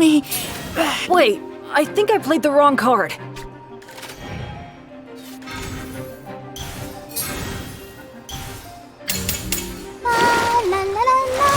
me back. Wait, I think I played the wrong card. La la la la la.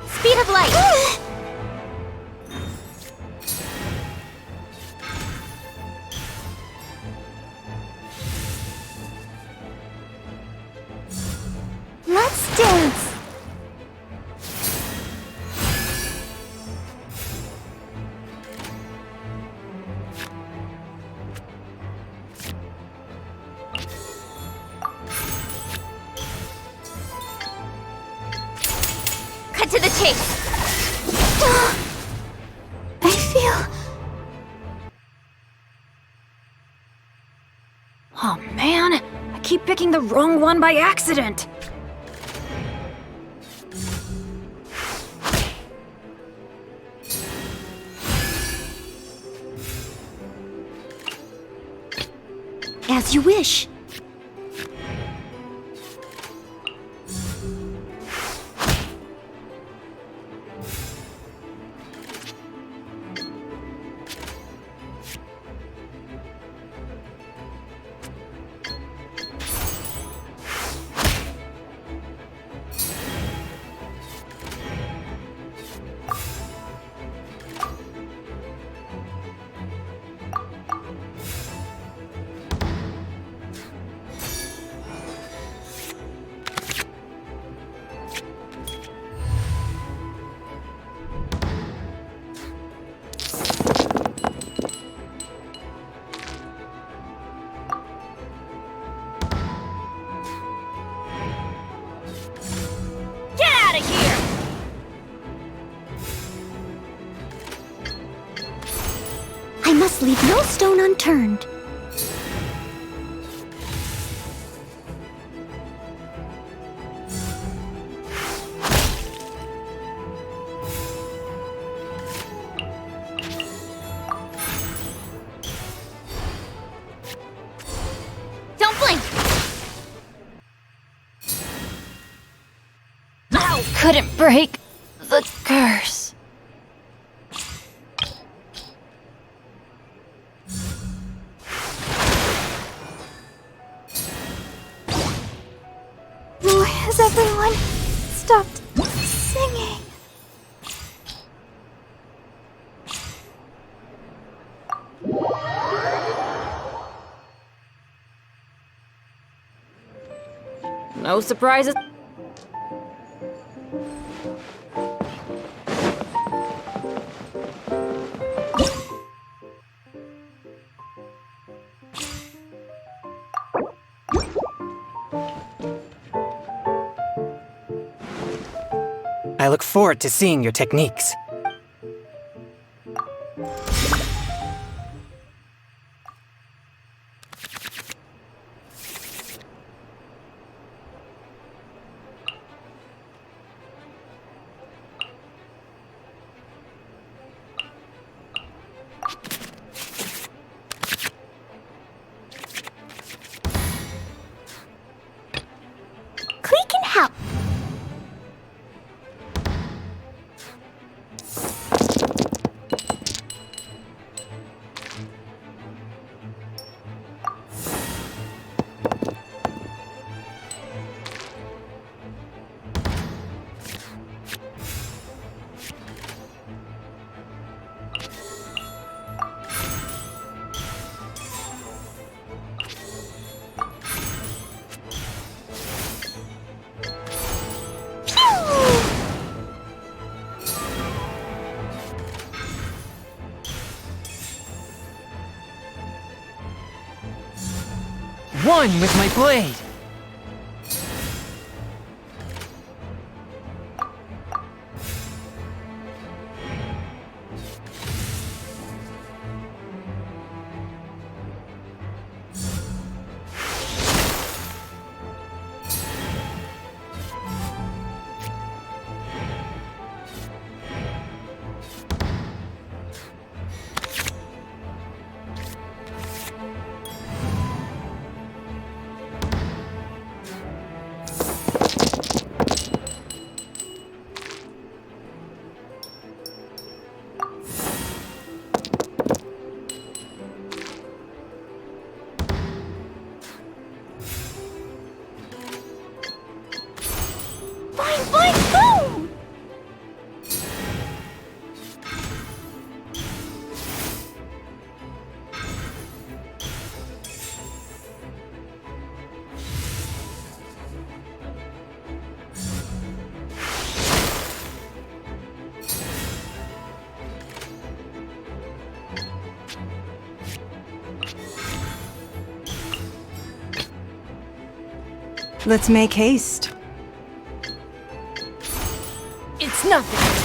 Speed of light! Let's dance! Cut to the chase! I feel... Oh man, I keep picking the wrong one by accident. As you wish. I must leave no stone unturned. Don't blink! Ow! Couldn't break the curse. Why has everyone stopped singing? No surprises. I look forward to seeing your techniques. Click and help. one with my blade! Boom! Let's make haste. It's nothing.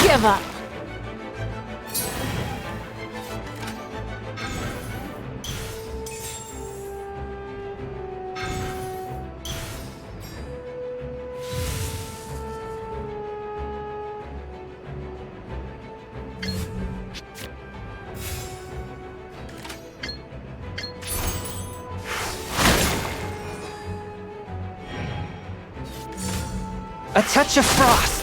Give up. A touch of frost!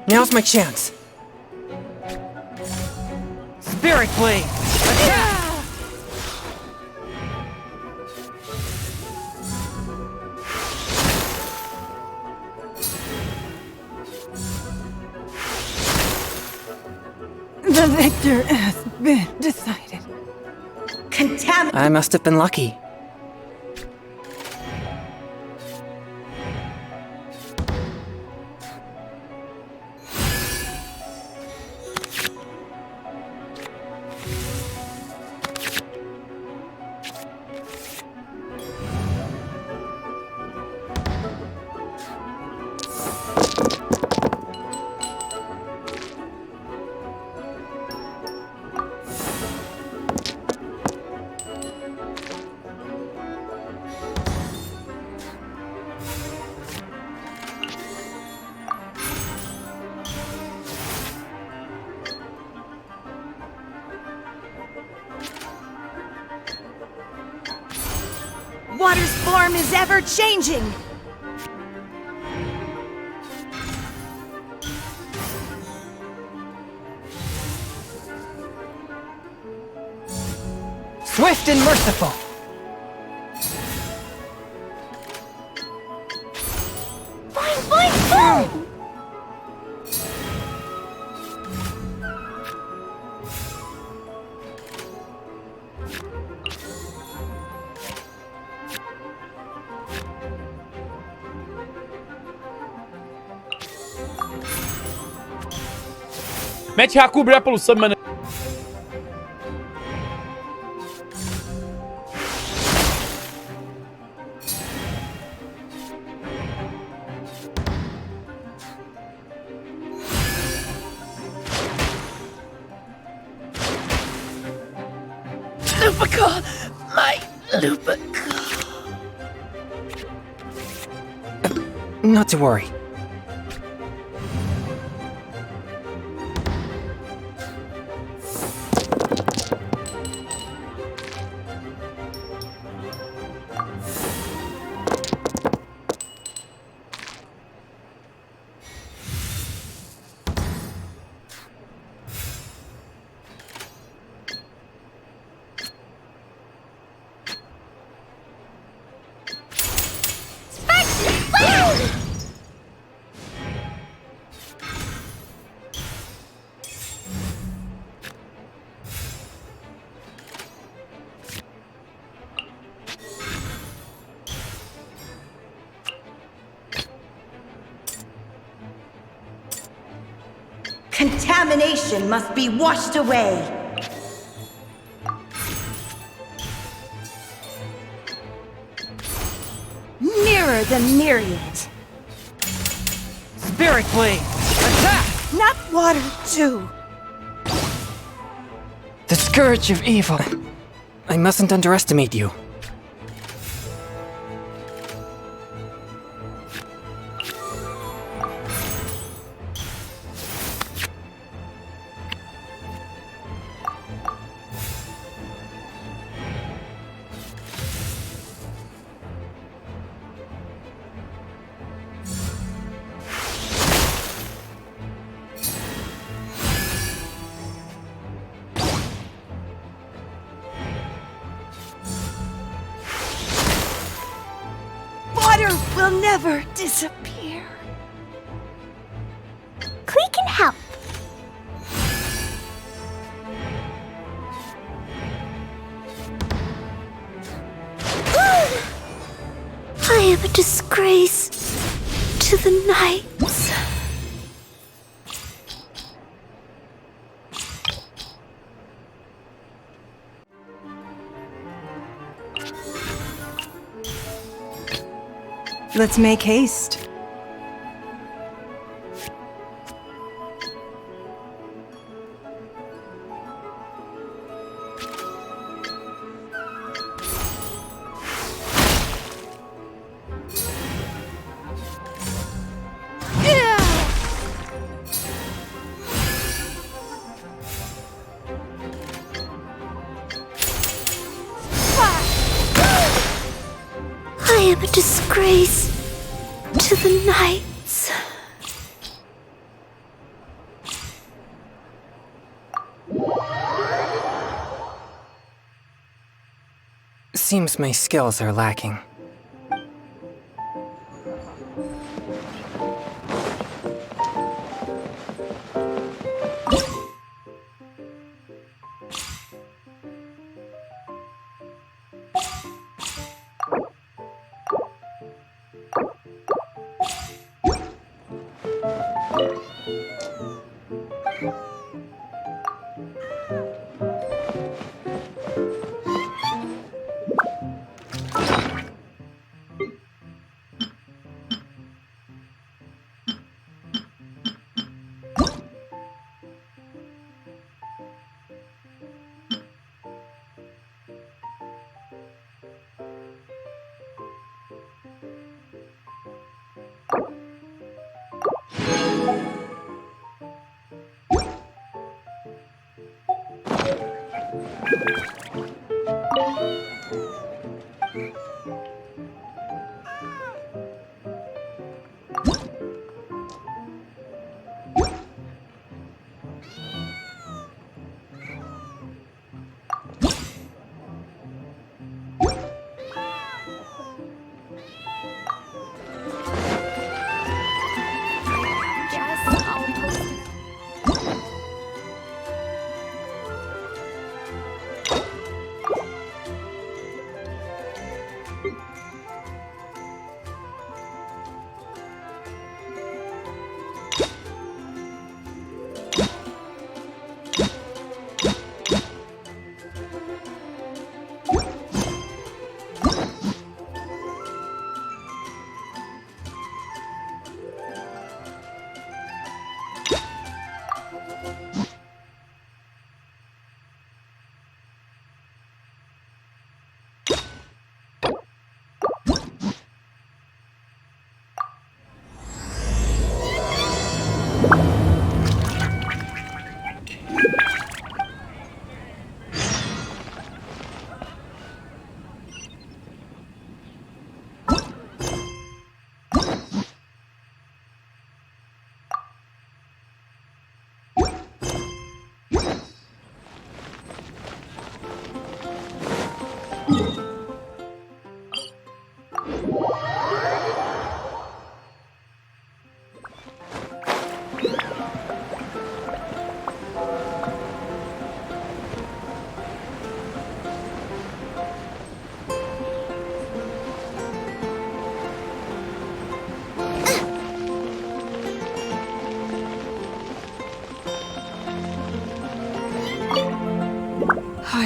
Now's my chance! Spirit Blade! Attack! The victor has been decided. Contaminate. I must have been lucky. charm is ever changing. Swift and merciful. Fine. Mete a cobrir a poluição, mano. Lupica! My Lupica! Not to worry. Contamination must be washed away. Nearer the myriad. Spirit Blade! Attack! Not water, too. The Scourge of Evil. I mustn't underestimate you. Water will never disappear. Klee can help. I am a disgrace to the knights. Let's make haste. I am a disgrace to the knights. Seems my skills are lacking.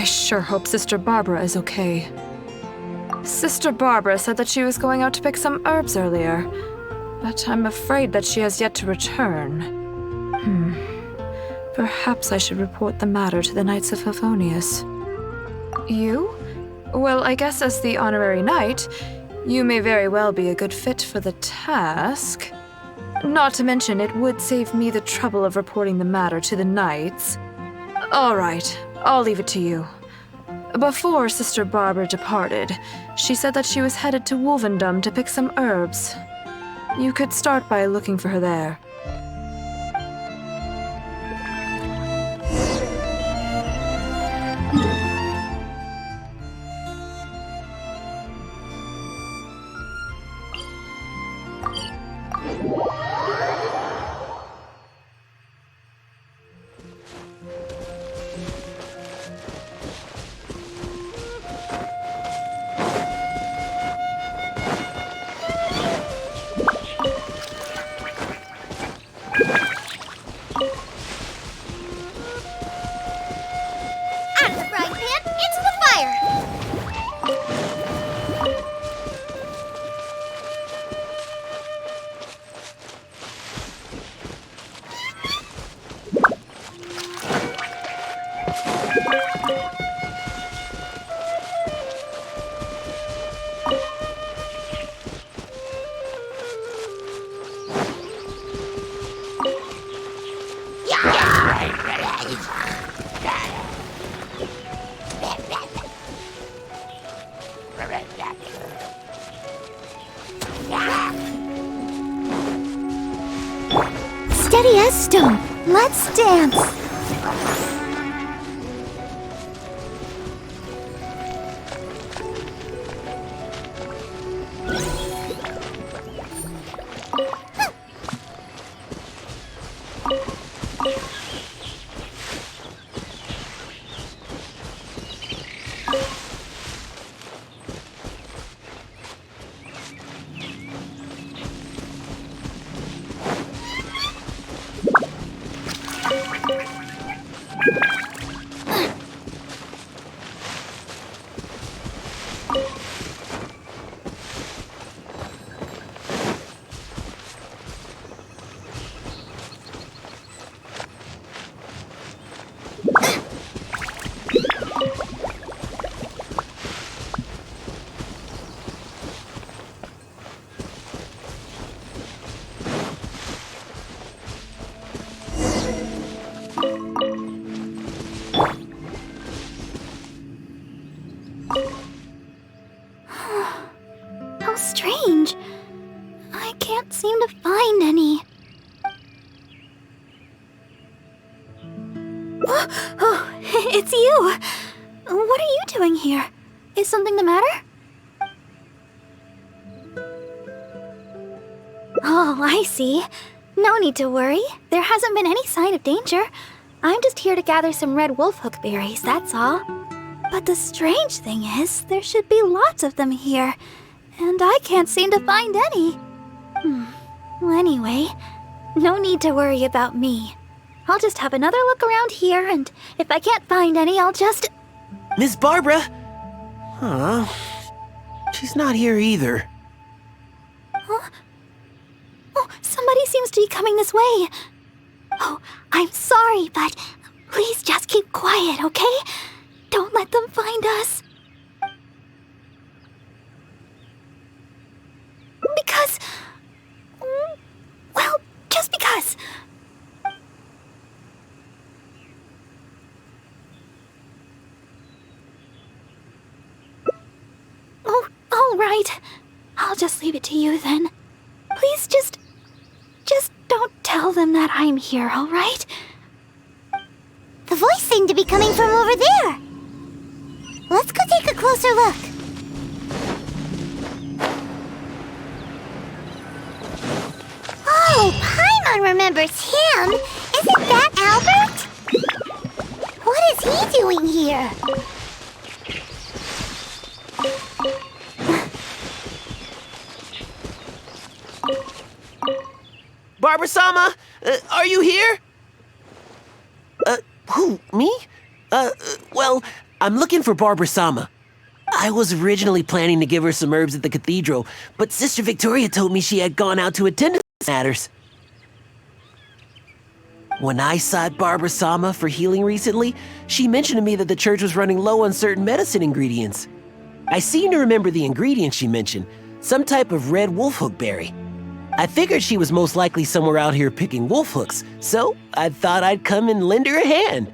I sure hope Sister Barbara is okay. Sister Barbara said that she was going out to pick some herbs earlier, but I'm afraid that she has yet to return. Perhaps I should report the matter to the Knights of Favonius. You? Well, I guess as the honorary knight, you may very well be a good fit for the task. Not to mention, it would save me the trouble of reporting the matter to the knights. All right, I'll leave it to you. Before Sister Barbara departed, she said that she was headed to Wolvendom to pick some herbs. You could start by looking for her there. Steady as stone. Let's dance. How strange. I can't seem to find any. Oh, it's you. What are you doing here? Is something the matter? Oh, I see. No need to worry. There hasn't been any sign of danger. I'm just here to gather some red wolfhook berries, that's all. But the strange thing is, there should be lots of them here, and I can't seem to find any. Well, anyway, no need to worry about me. I'll just have another look around here, and if I can't find any, I'll just... Miss Barbara? Huh? She's not here either. Huh? Oh, somebody seems to be coming this way. Oh, I'm sorry, but please just keep quiet, okay? Don't let them find us. Because... well, just because. Oh, all right. I'll just leave it to you then. Please just don't tell them that I'm here, all right? The voice seemed to be coming from over there. Let's go take a closer look. Oh, Paimon remembers him. Isn't that Albert? What is he doing here? Barbara-sama, are you here? Who, me? Well, I'm looking for Barbara-sama. I was originally planning to give her some herbs at the cathedral, but Sister Victoria told me she had gone out to attend to matters. When I sought Barbara-sama for healing recently, she mentioned to me that the church was running low on certain medicine ingredients. I seem to remember the ingredients she mentioned, some type of red wolfhook berry. I figured she was most likely somewhere out here picking wolfhooks, so I thought I'd come and lend her a hand.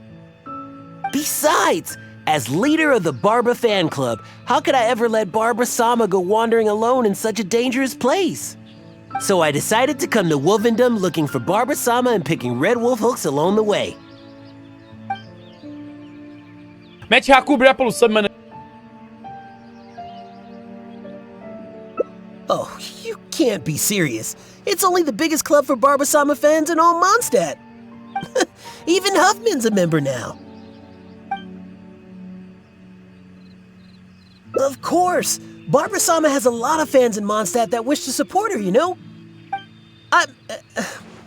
Besides, as leader of the Barbara fan club, how could I ever let Barbara-sama go wandering alone in such a dangerous place? So I decided to come to Wolvendom looking for Barbara-sama and picking red wolfhooks along the way. Mete Haku, obrigado pelo sub, mano. Oh, you can't be serious. It's only the biggest club for Barbara-sama fans in all Mondstadt. Even Huffman's a member now. Of course! Barbara-sama has a lot of fans in Mondstadt that wish to support her, you know?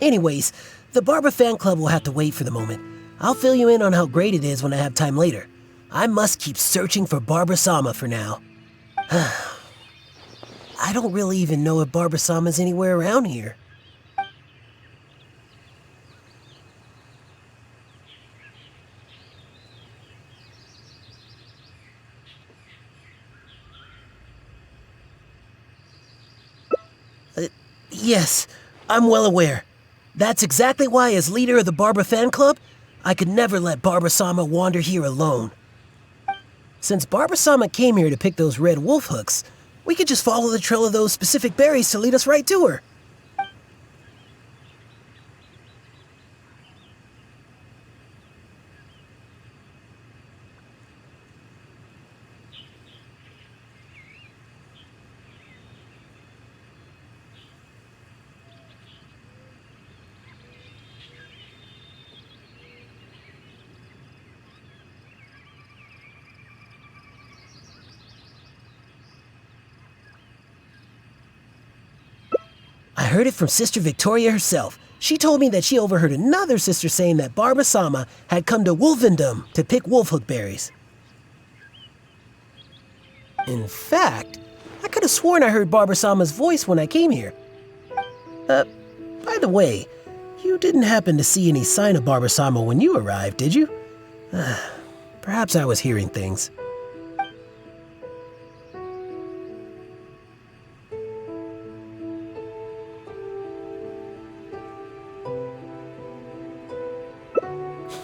Anyways, the Barbara fan club will have to wait for the moment. I'll fill you in on how great it is when I have time later. I must keep searching for Barbara-sama for now. I don't really even know if Barbara-sama's anywhere around here. Yes, I'm well aware. That's exactly why, as leader of the Barbara fan club, I could never let Barbara-sama wander here alone. Since Barbara-sama came here to pick those red wolf hooks, we could just follow the trail of those specific berries to lead us right to her. I heard it from Sister Victoria herself. She told me that she overheard another sister saying that Barbara-sama had come to Wolvendom to pick wolfhook berries. In fact, I could have sworn I heard Barbara-sama's voice when I came here. By the way, you didn't happen to see any sign of Barbara-sama when you arrived, did you? Perhaps I was hearing things.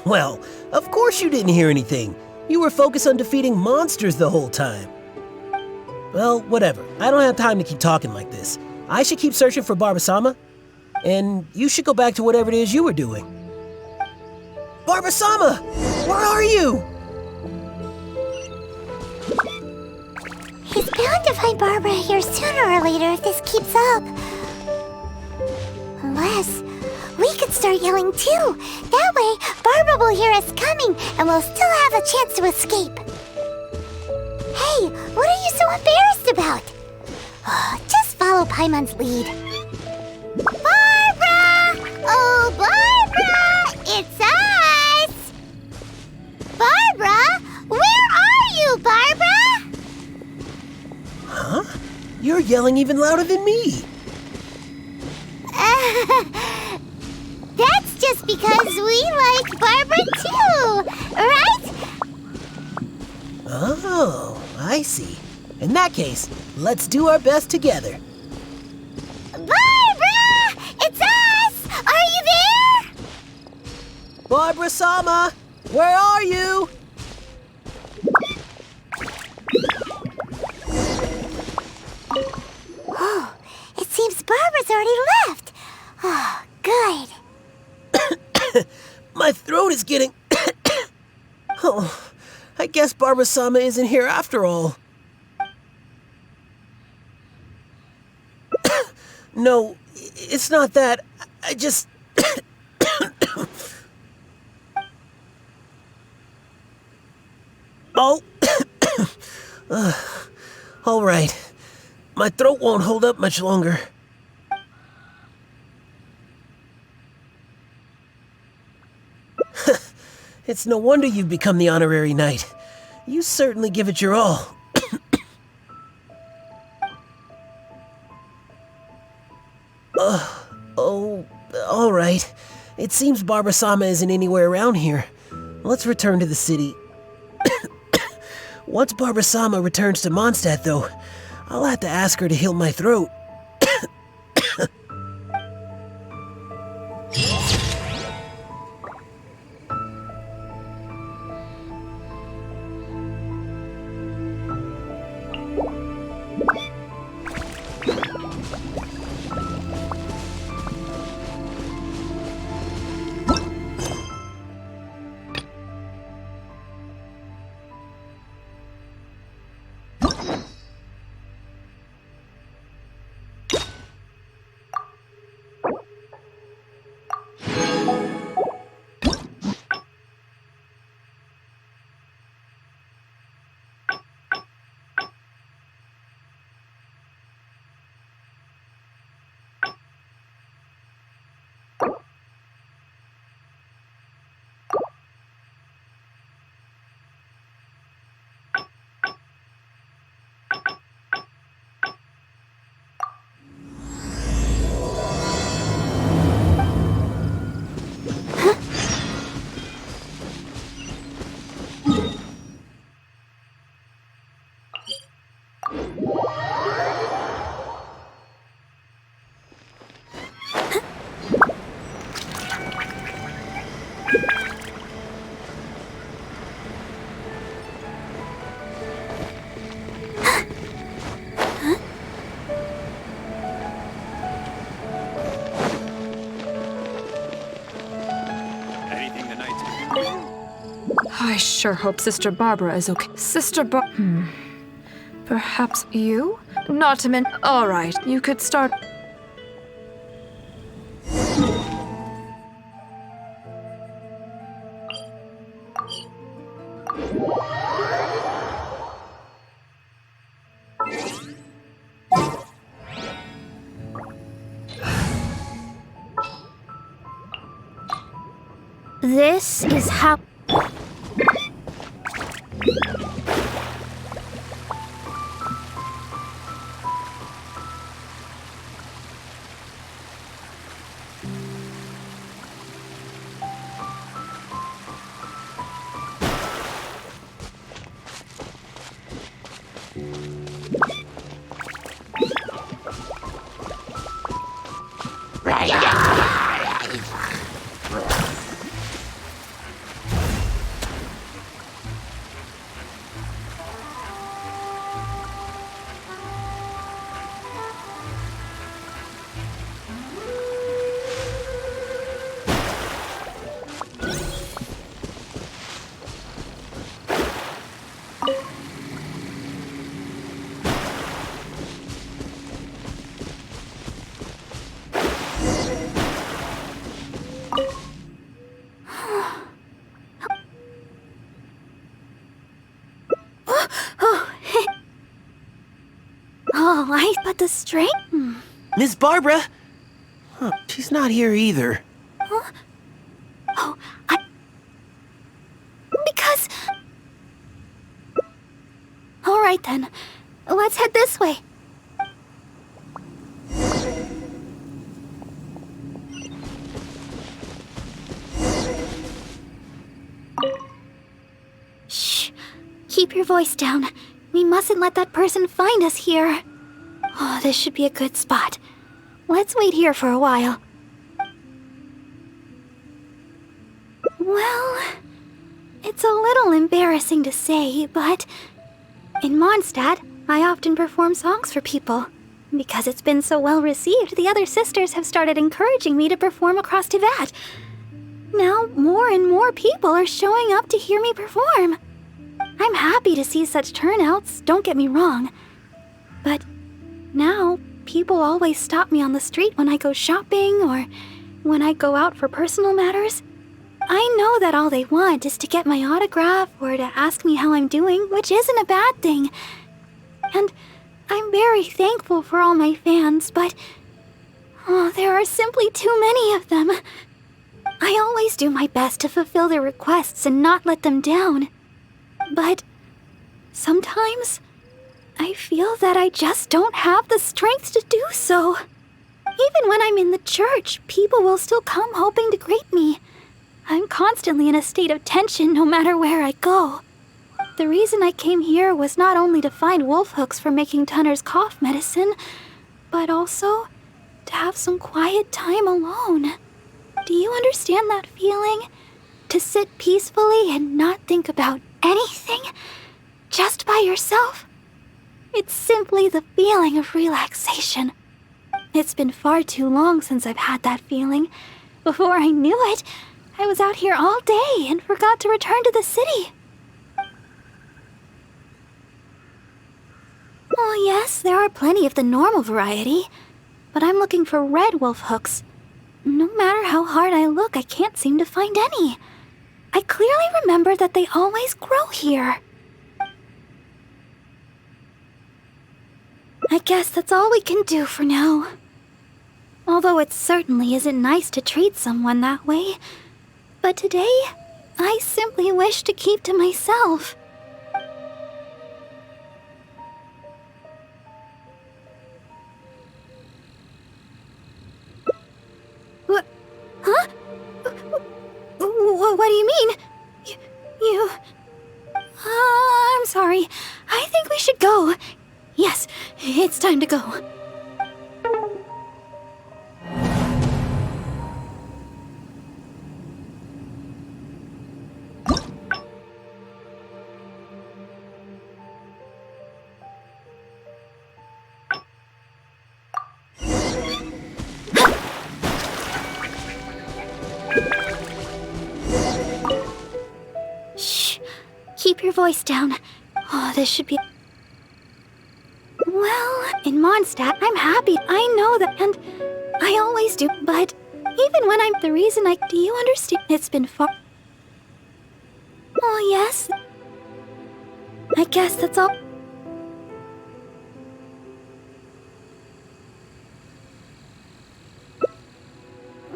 Well, of course you didn't hear anything. You were focused on defeating monsters the whole time. Well, whatever. I don't have time to keep talking like this. I should keep searching for Barbara-sama, and you should go back to whatever it is you were doing. Barbara-sama! Where are you? He's bound to find Barbara here sooner or later if this keeps up. Unless we could start yelling too. That way, Barbara will hear us coming and we'll still have a chance to escape. Hey, what are you so embarrassed about? Just follow Paimon's lead. Barbara! Oh, Barbara! It's us! Barbara? Where are you, Barbara? Huh? You're yelling even louder than me. That's just because we like Barbara too, right? Oh, I see. In that case, let's do our best together. Barbara! It's us! Are you there? Barbara-sama, where are you? Oh, it seems Barbara's already left. Oh, good. My throat is getting... Oh, I guess Barbara-sama isn't here after all. No, it's not that. I just... Oh. All right. My throat won't hold up much longer. It's no wonder you've become the honorary knight. You certainly give it your all. Oh, all right. It seems Barbara-sama isn't anywhere around here. Let's return to the city. Once Barbara-sama returns to Mondstadt, though, I'll have to ask her to heal my throat. I sure hope Sister Barbara is okay. Perhaps you? Not to mention. All right, you could start. This is how... But the string? Miss Barbara? Huh, she's not here either. Huh? Oh, because... All right then. Let's head this way. Shh. Keep your voice down. We mustn't let that person find us here. Oh, this should be a good spot. Let's wait here for a while. Well, it's a little embarrassing to say, but in Mondstadt, I often perform songs for people. Because it's been so well received, the other sisters have started encouraging me to perform across Teyvat. Now, more and more people are showing up to hear me perform. I'm happy to see such turnouts, don't get me wrong. But now, people always stop me on the street when I go shopping or when I go out for personal matters. I know that all they want is to get my autograph or to ask me how I'm doing, which isn't a bad thing. And I'm very thankful for all my fans, but there are simply too many of them. I always do my best to fulfill their requests and not let them down. But sometimes I feel that I just don't have the strength to do so. Even when I'm in the church, people will still come hoping to greet me. I'm constantly in a state of tension no matter where I go. The reason I came here was not only to find wolf hooks for making Tunner's cough medicine, but also to have some quiet time alone. Do you understand that feeling? To sit peacefully and not think about anything, just by yourself? It's simply the feeling of relaxation. It's been far too long since I've had that feeling. Before I knew it, I was out here all day and forgot to return to the city. Oh yes, there are plenty of the normal variety, but I'm looking for red wolf hooks. No matter how hard I look, I can't seem to find any. I clearly remember that they always grow here. I guess that's all we can do for now. Although it certainly isn't nice to treat someone that way. But today, I simply wish to keep to myself. What? Huh? What do you mean? You... I'm sorry. I think we should go. Yes, it's time to go. Shh. Keep your voice down. Oh, this should be... Well, in Mondstadt, I'm happy. I know that, and I always do, but even when I'm the reason do you understand? It's been far... Oh, yes. I guess that's all.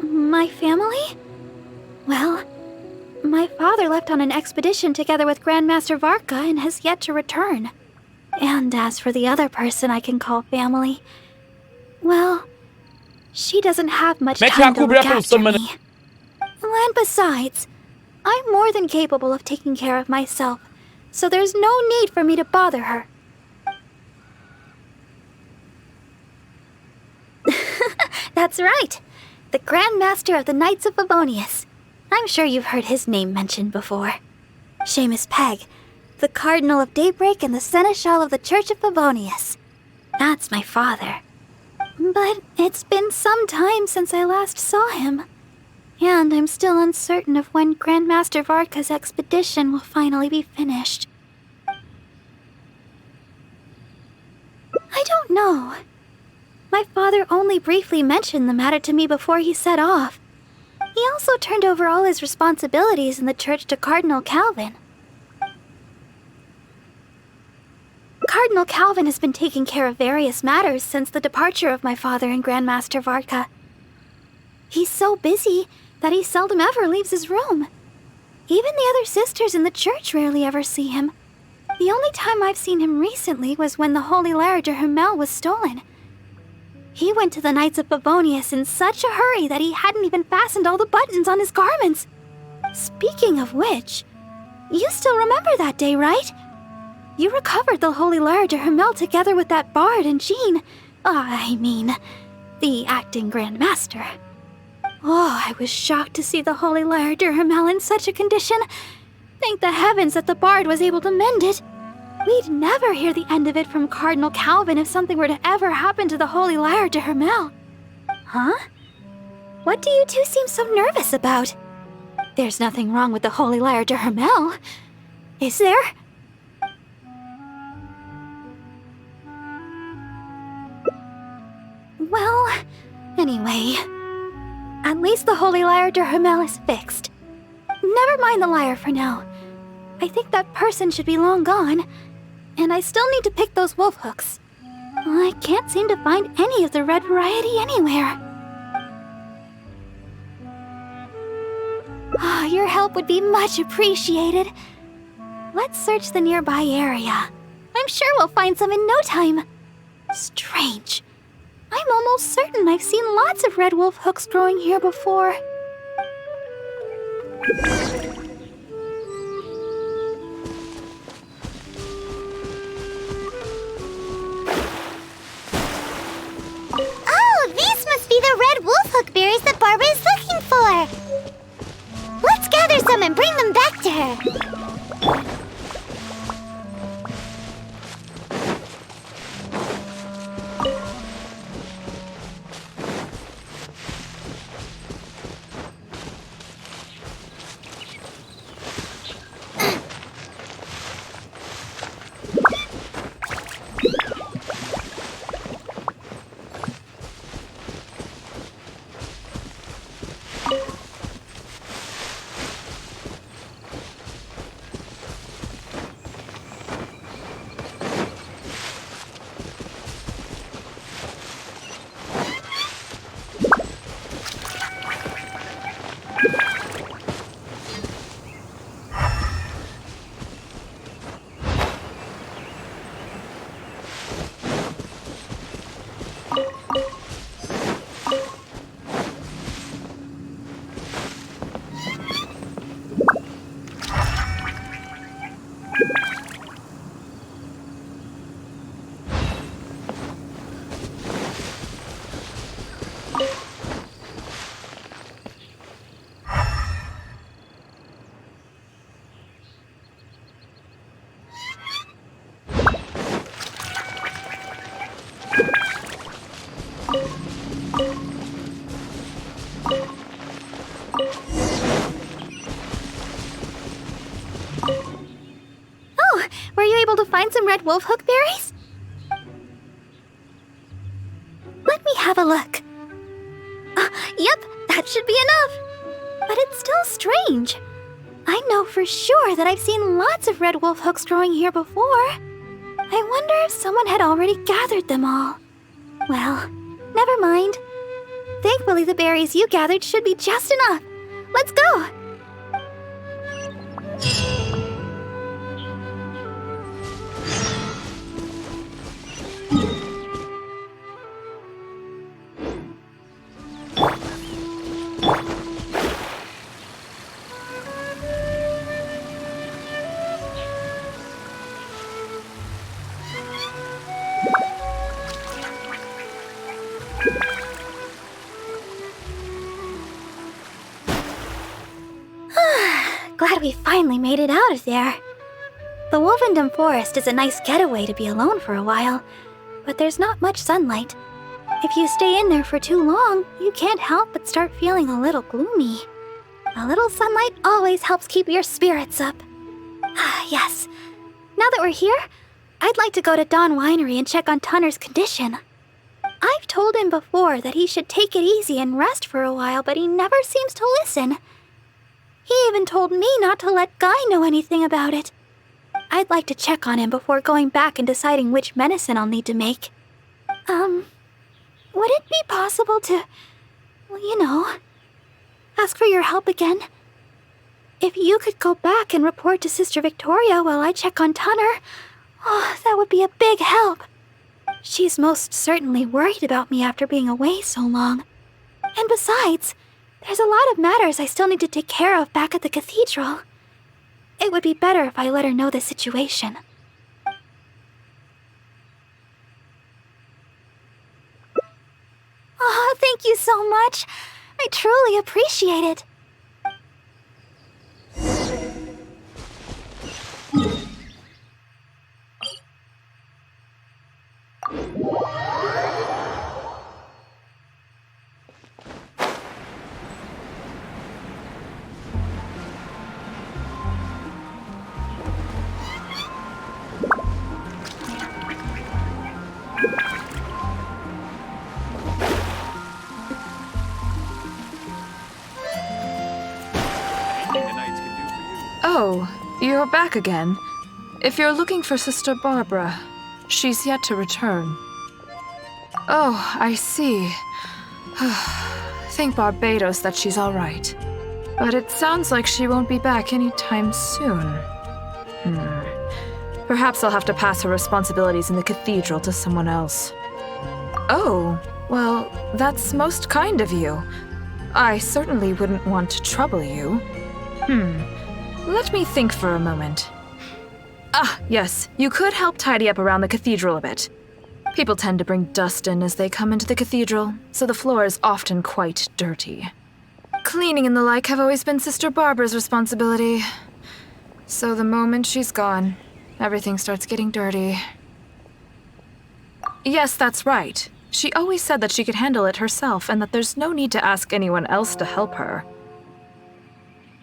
My family? Well, my father left on an expedition together with Grandmaster Varka and has yet to return. And as for the other person I can call family, well, she doesn't have much time to look after me. And besides, I'm more than capable of taking care of myself, so there's no need for me to bother her. That's right, the Grandmaster of the Knights of Favonius. I'm sure you've heard his name mentioned before. Seamus Pegg, the Cardinal of Daybreak and the Seneschal of the Church of Favonius. That's my father. But it's been some time since I last saw him. And I'm still uncertain of when Grandmaster Varka's expedition will finally be finished. I don't know. My father only briefly mentioned the matter to me before he set off. He also turned over all his responsibilities in the church to Cardinal Calvin. Cardinal Calvin has been taking care of various matters since the departure of my father and Grandmaster Varka. He's so busy that he seldom ever leaves his room. Even the other sisters in the church rarely ever see him. The only time I've seen him recently was when the Holy Lyre de Hermel was stolen. He went to the Knights of Favonius in such a hurry that he hadn't even fastened all the buttons on his garments. Speaking of which, you still remember that day, right? You recovered the Holy Lyre de Hermel together with that bard and Jean. I mean, the acting Grand Master. Oh, I was shocked to see the Holy Lyre de Hermel in such a condition. Thank the heavens that the bard was able to mend it. We'd never hear the end of it from Cardinal Calvin if something were to ever happen to the Holy Lyre de Hermel. Huh? What do you two seem so nervous about? There's nothing wrong with the Holy Lyre de Hermel, is there? Well, anyway, at least the Holy Lyre de Hermel is fixed. Never mind the lyre for now. I think that person should be long gone, and I still need to pick those wolf hooks. I can't seem to find any of the red variety anywhere. Your help would be much appreciated. Let's search the nearby area. I'm sure we'll find some in no time. Strange. I'm almost certain I've seen lots of red wolf hooks growing here before. Oh, these must be the red wolfhook berries that Barbara is looking for. Let's gather some and bring them back to her. Oh, were you able to find some red wolf hook berries? Let me have a look. Yep, that should be enough. But it's still strange. I know for sure that I've seen lots of red wolf hooks growing here before. I wonder if someone had already gathered them all. Well, never mind. Thankfully, the berries you gathered should be just enough. Let's go! Glad we finally made it out of there. The Wolvendom Forest is a nice getaway to be alone for a while, but there's not much sunlight. If you stay in there for too long, you can't help but start feeling a little gloomy. A little sunlight always helps keep your spirits up. Yes. Now that we're here, I'd like to go to Dawn Winery and check on Tunner's condition. I've told him before that he should take it easy and rest for a while, but he never seems to listen. He even told me not to let Guy know anything about it. I'd like to check on him before going back and deciding which medicine I'll need to make. Would it be possible to, ask for your help again? If you could go back and report to Sister Victoria while I check on Tunner, that would be a big help. She's most certainly worried about me after being away so long. And besides, there's a lot of matters I still need to take care of back at the cathedral. It would be better if I let her know the situation. Oh, thank you so much. I truly appreciate it. Oh, you're back again. If you're looking for Sister Barbara, she's yet to return. Oh, I see. Thank Barbados that she's all right. But it sounds like she won't be back anytime soon. Perhaps I'll have to pass her responsibilities in the cathedral to someone else. Oh, well, that's most kind of you. I certainly wouldn't want to trouble you. Let me think for a moment. Ah, yes, you could help tidy up around the cathedral a bit. People tend to bring dust in as they come into the cathedral, so the floor is often quite dirty. Cleaning and the like have always been Sister Barbara's responsibility. So the moment she's gone, everything starts getting dirty. Yes, that's right. She always said that she could handle it herself and that there's no need to ask anyone else to help her.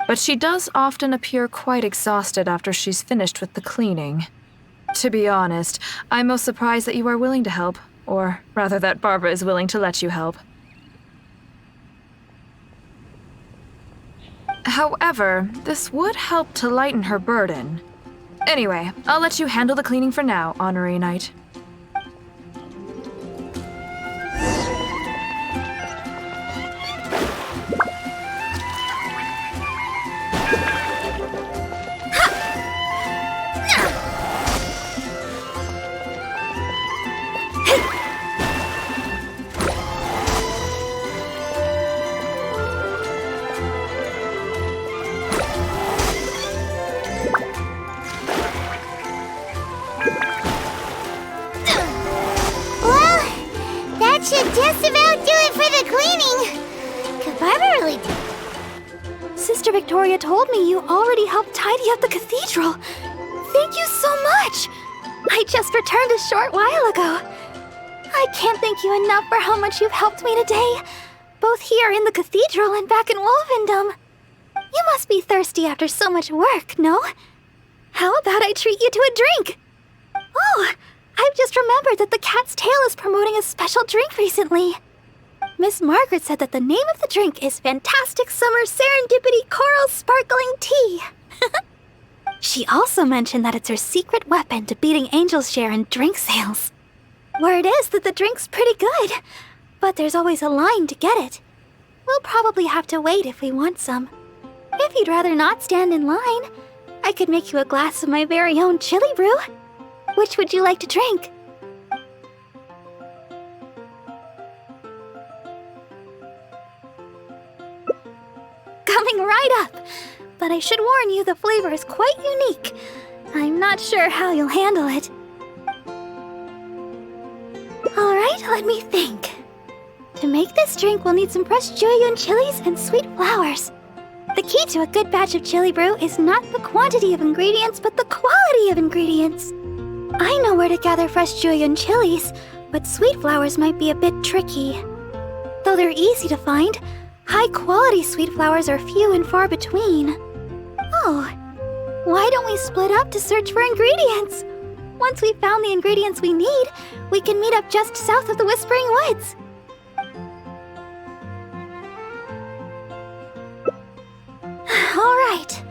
But she does often appear quite exhausted after she's finished with the cleaning. To be honest, I'm most surprised that you are willing to help, or rather that Barbara is willing to let you help. However, this would help to lighten her burden. Anyway, I'll let you handle the cleaning for now, Honorary Knight. That should just about do it for the cleaning. Could Barbara really do? Sister Victoria told me you already helped tidy up the cathedral. Thank you so much. I just returned a short while ago. I can't thank you enough for how much you've helped me today, both here in the cathedral and back in Wolfendom. You must be thirsty after so much work, no? How about I treat you to a drink? Oh, I've just remembered that the Cat's Tail is promoting a special drink recently. Miss Margaret said that the name of the drink is Fantastic Summer Serendipity Coral Sparkling Tea. She also mentioned that it's her secret weapon to beating Angel's share in drink sales. Word is that the drink's pretty good, but there's always a line to get it. We'll probably have to wait if we want some. If you'd rather not stand in line, I could make you a glass of my very own chili brew. Which would you like to drink? Coming right up! But I should warn you, the flavor is quite unique. I'm not sure how you'll handle it. Alright, let me think. To make this drink, we'll need some fresh Jueyun chilies and sweet flowers. The key to a good batch of chili brew is not the quantity of ingredients, but the quality of ingredients. I know where to gather fresh Jueyun chilies, but sweet flowers might be a bit tricky. Though they're easy to find, high-quality sweet flowers are few and far between. Oh, why don't we split up to search for ingredients? Once we've found the ingredients we need, we can meet up just south of the Whispering Woods. All right.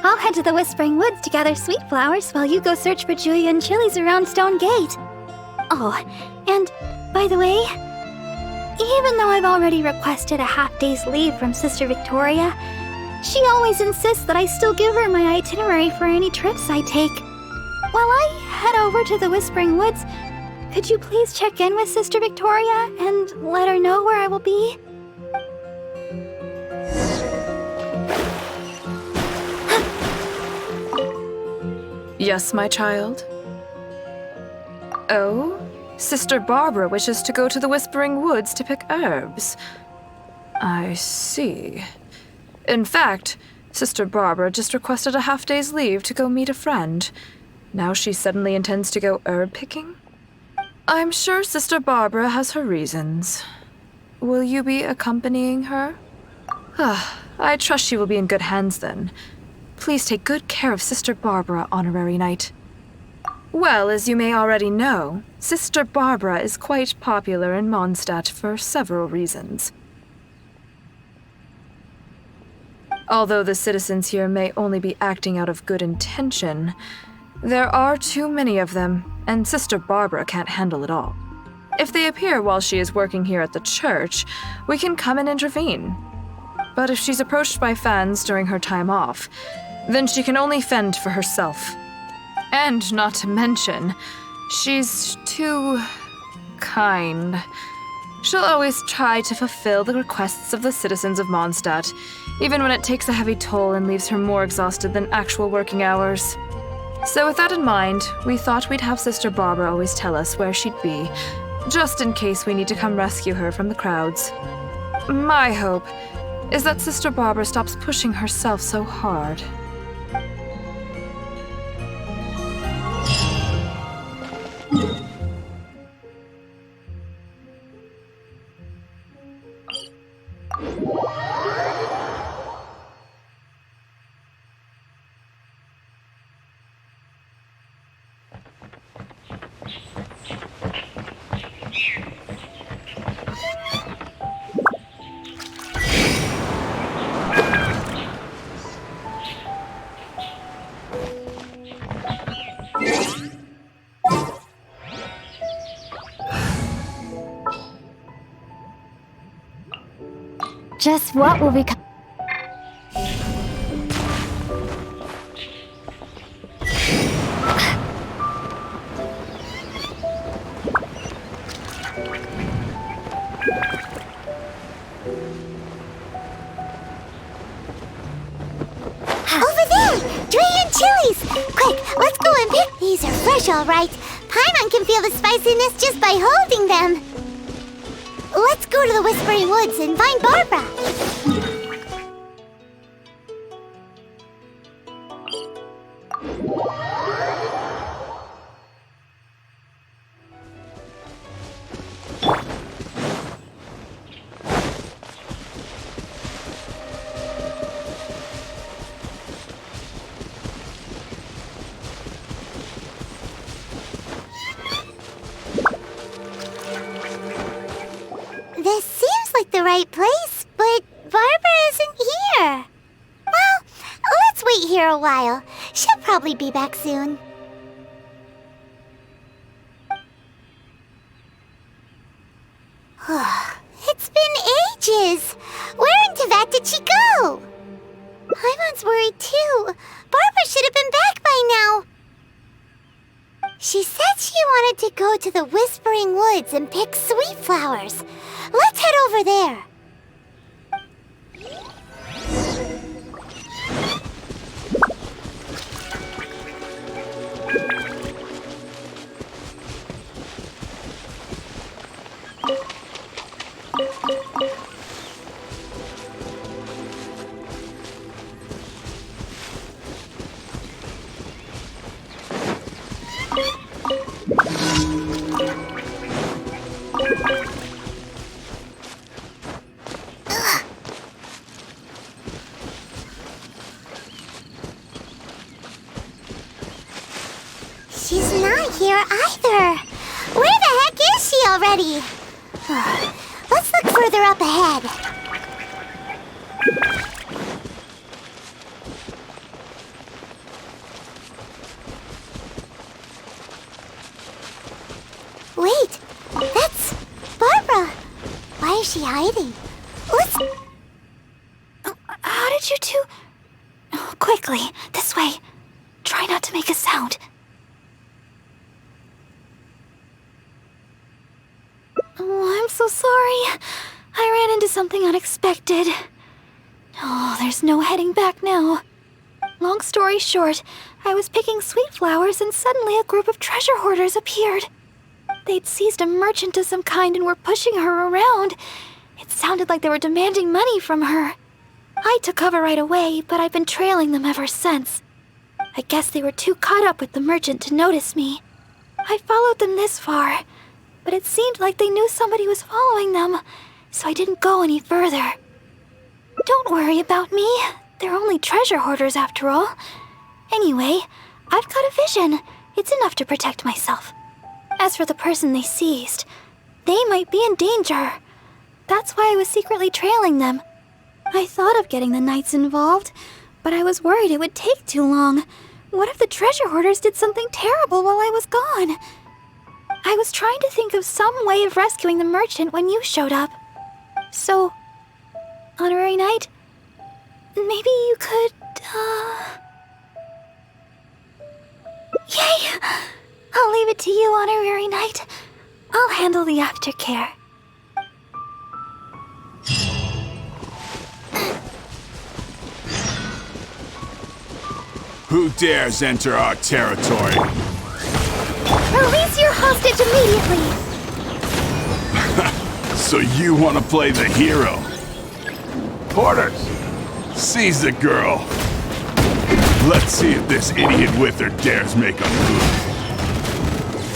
I'll head to the Whispering Woods to gather sweet flowers while you go search for Jueyun chilies around Stone Gate. Oh, and by the way, even though I've already requested a half-day's leave from Sister Victoria, she always insists that I still give her my itinerary for any trips I take. While I head over to the Whispering Woods, could you please check in with Sister Victoria and let her know where I will be? Yes, my child? Oh? Sister Barbara wishes to go to the Whispering Woods to pick herbs. I see. In fact, Sister Barbara just requested a half-day's leave to go meet a friend. Now she suddenly intends to go herb picking? I'm sure Sister Barbara has her reasons. Will you be accompanying her? I trust she will be in good hands then. Please take good care of Sister Barbara, Honorary Knight. Well, as you may already know, Sister Barbara is quite popular in Mondstadt for several reasons. Although the citizens here may only be acting out of good intention, there are too many of them, and Sister Barbara can't handle it all. If they appear while she is working here at the church, we can come and intervene. But if she's approached by fans during her time off, then she can only fend for herself. And not to mention, she's too kind. She'll always try to fulfill the requests of the citizens of Mondstadt, even when it takes a heavy toll and leaves her more exhausted than actual working hours. So with that in mind, we thought we'd have Sister Barbara always tell us where she'd be, just in case we need to come rescue her from the crowds. My hope is that Sister Barbara stops pushing herself so hard. Just what will become? Over there! Drayan chilies! Quick, let's go and pick. These are fresh, all right. Paimon can feel the spiciness just by holding them. Let's go to the Whispering Woods and find Barbara. This seems like the right place, but Barbara isn't here. Well, let's wait here a while. She'll probably be back soon. It's been ages. Where in Teyvat did she go? Paimon's worried too. Barbara should have been back by now. She said she wanted to go to the Whispering Woods and pick sweet flowers. Let's head over there. She's not here either. Where the heck is she already? Let's look further up ahead. Wait, that's Barbara. Why is she hiding? Let's... How did you two... Quickly, this way. Try not to make a sound. Oh, I'm so sorry. I ran into something unexpected. Oh, there's no heading back now. Long story short, I was picking sweet flowers and suddenly a group of treasure hoarders appeared. They'd seized a merchant of some kind and were pushing her around. It sounded like they were demanding money from her. I took cover right away, but I've been trailing them ever since. I guess they were too caught up with the merchant to notice me. I followed them this far, but it seemed like they knew somebody was following them, so I didn't go any further. Don't worry about me. They're only treasure hoarders after all. Anyway, I've got a vision. It's enough to protect myself. As for the person they seized, they might be in danger. That's why I was secretly trailing them. I thought of getting the knights involved, but I was worried it would take too long. What if the treasure hoarders did something terrible while I was gone? I was trying to think of some way of rescuing the merchant when you showed up. So, Honorary Knight, maybe you could, Yay! I'll leave it to you, Honorary Knight. I'll handle the aftercare. Who dares enter our territory? Release your hostage immediately! So you want to play the hero? Porters, seize the girl. Let's see if this idiot with her dares make a move.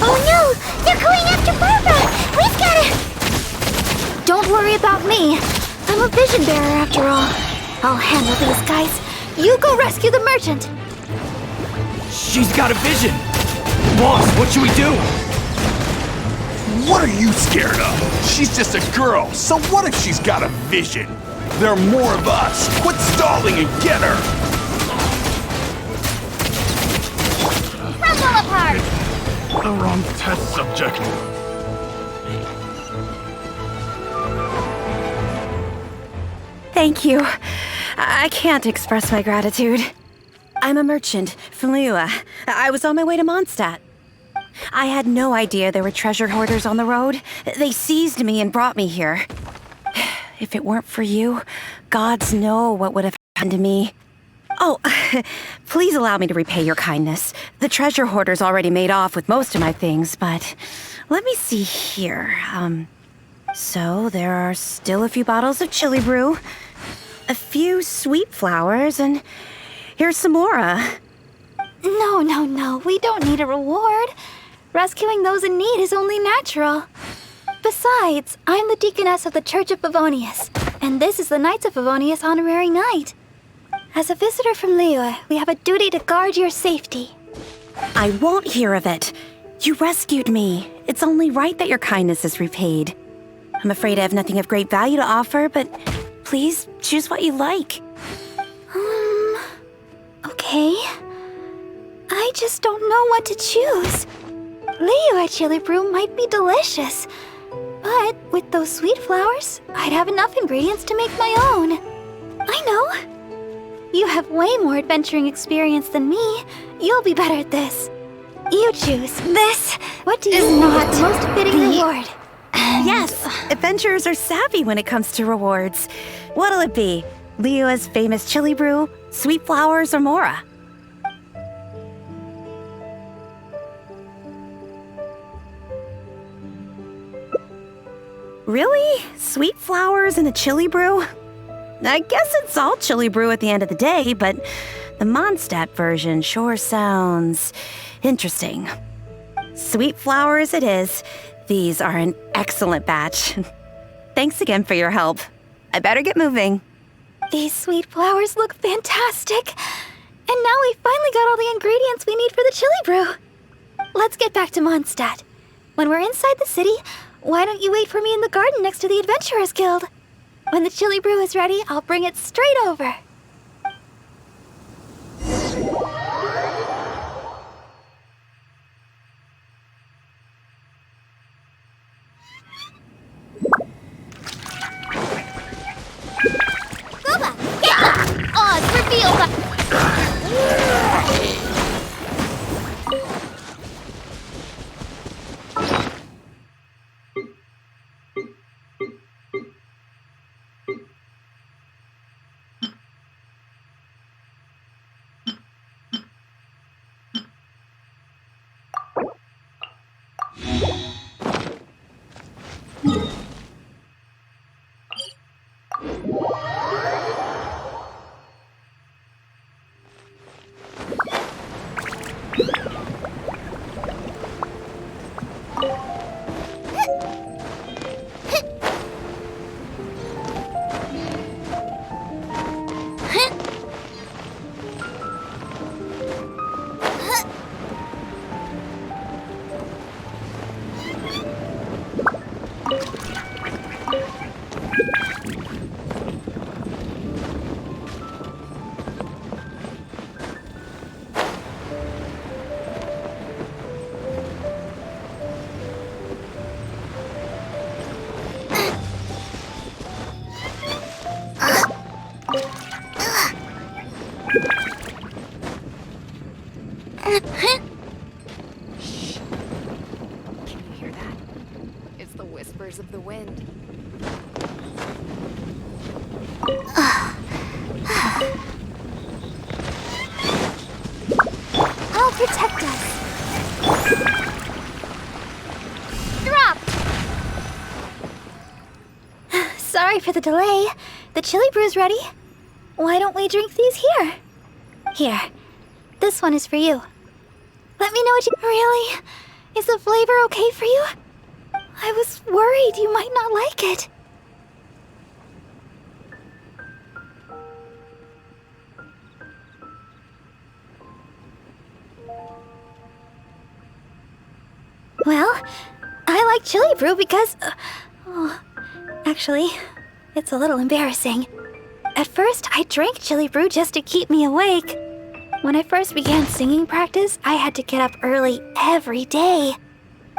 Oh no! They're going after Barbara! We've gotta... Don't worry about me. I'm a vision bearer after all. I'll handle these guys. You go rescue the merchant. She's got a vision! Boss, what should we do? What are you scared of? She's just a girl, so what if she's got a vision? There are more of us. Quit stalling and get her! Crumble apart! The wrong test subject. Thank you. I can't express my gratitude. I'm a merchant from Liyue. I was on my way to Mondstadt. I had no idea there were treasure hoarders on the road. They seized me and brought me here. If it weren't for you, gods know what would have happened to me. Oh, please allow me to repay your kindness. The treasure hoarders already made off with most of my things, but let me see here. So there are still a few bottles of chili brew, a few sweet flowers, and here's some more. No. We don't need a reward. Rescuing those in need is only natural. Besides, I'm the deaconess of the Church of Favonius, and this is the Knights of Favonius Honorary Knight. As a visitor from Liyue, we have a duty to guard your safety. I won't hear of it. You rescued me. It's only right that your kindness is repaid. I'm afraid I have nothing of great value to offer, but please choose what you like. Okay. I just don't know what to choose. Liyue chili brew might be delicious, but with those sweet flowers, I'd have enough ingredients to make my own. I know. You have way more adventuring experience than me. You'll be better at this. You choose. This what do you is not the most fitting reward. Yes, adventurers are savvy when it comes to rewards. What'll it be? Liyue's famous chili brew, sweet flowers, or Mora? Really? Sweet flowers and a chili brew? I guess it's all chili brew at the end of the day, but the Mondstadt version sure sounds interesting. Sweet flowers it is. These are an excellent batch. Thanks again for your help. I better get moving. These sweet flowers look fantastic. And now we finally got all the ingredients we need for the chili brew. Let's get back to Mondstadt. When we're inside the city, why don't you wait for me in the garden next to the Adventurers Guild? When the chili brew is ready, I'll bring it straight over. Booba! Yeah! Oz, reveal the... protect us. Drop! Sorry for the delay. The chili brew's ready. Why don't we drink these here? Here. This one is for you. Let me know what you... Really? Is the flavor okay for you? I was worried you might not like it. Well, I like chili brew because... actually, it's a little embarrassing. At first, I drank chili brew just to keep me awake. When I first began singing practice, I had to get up early every day.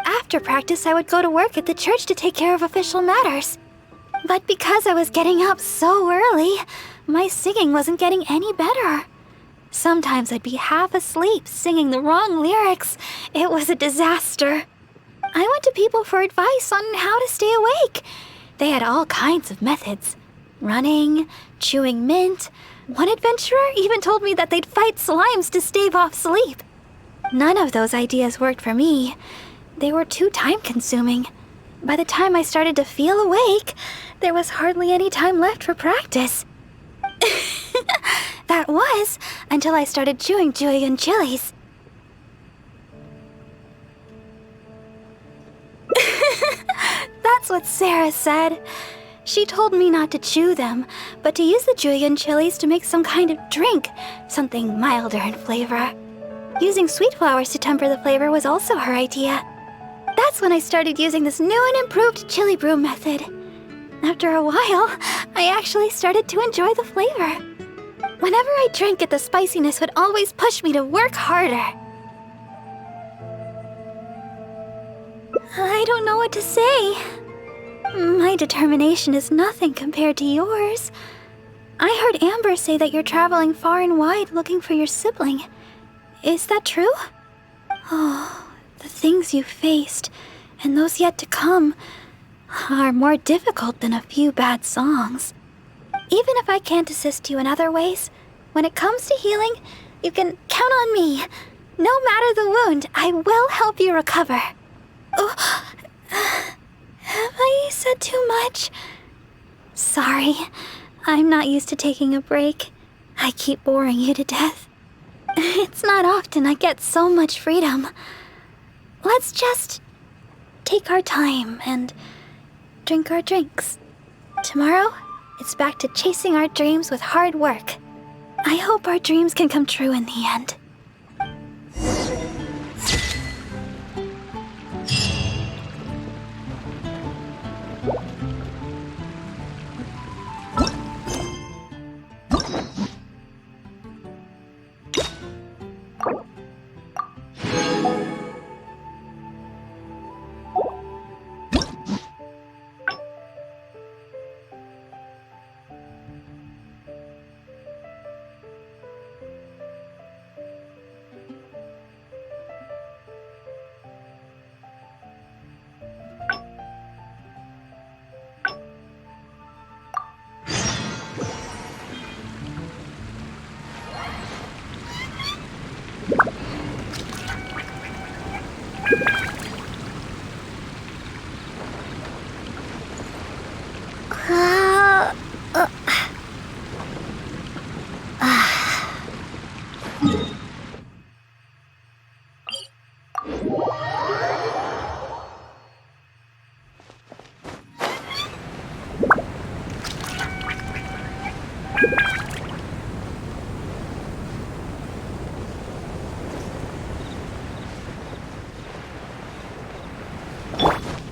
After practice, I would go to work at the church to take care of official matters. But because I was getting up so early, my singing wasn't getting any better. Sometimes I'd be half asleep singing the wrong lyrics. It was a disaster. I went to people for advice on how to stay awake. They had all kinds of methods. Running, chewing mint. One adventurer even told me that they'd fight slimes to stave off sleep. None of those ideas worked for me. They were too time-consuming. By the time I started to feel awake, there was hardly any time left for practice. That was until I started chewing julienne chilies. That's what Sarah said. She told me not to chew them, but to use the julienne chilies to make some kind of drink, something milder in flavor. Using sweet flowers to temper the flavor was also her idea. That's when I started using this new and improved chili brew method. After a while, I actually started to enjoy the flavor. Whenever I drank it, the spiciness would always push me to work harder. I don't know what to say. My determination is nothing compared to yours. I heard Amber say that you're traveling far and wide looking for your sibling. Is that true? Oh, the things you faced, and those yet to come, are more difficult than a few bad songs. Even if I can't assist you in other ways, when it comes to healing, you can count on me. No matter the wound, I will help you recover. Oh, have I said too much? Sorry, I'm not used to taking a break. I keep boring you to death. It's not often I get so much freedom. Let's just take our time and drink our drinks. Tomorrow, it's back to chasing our dreams with hard work. I hope our dreams can come true in the end.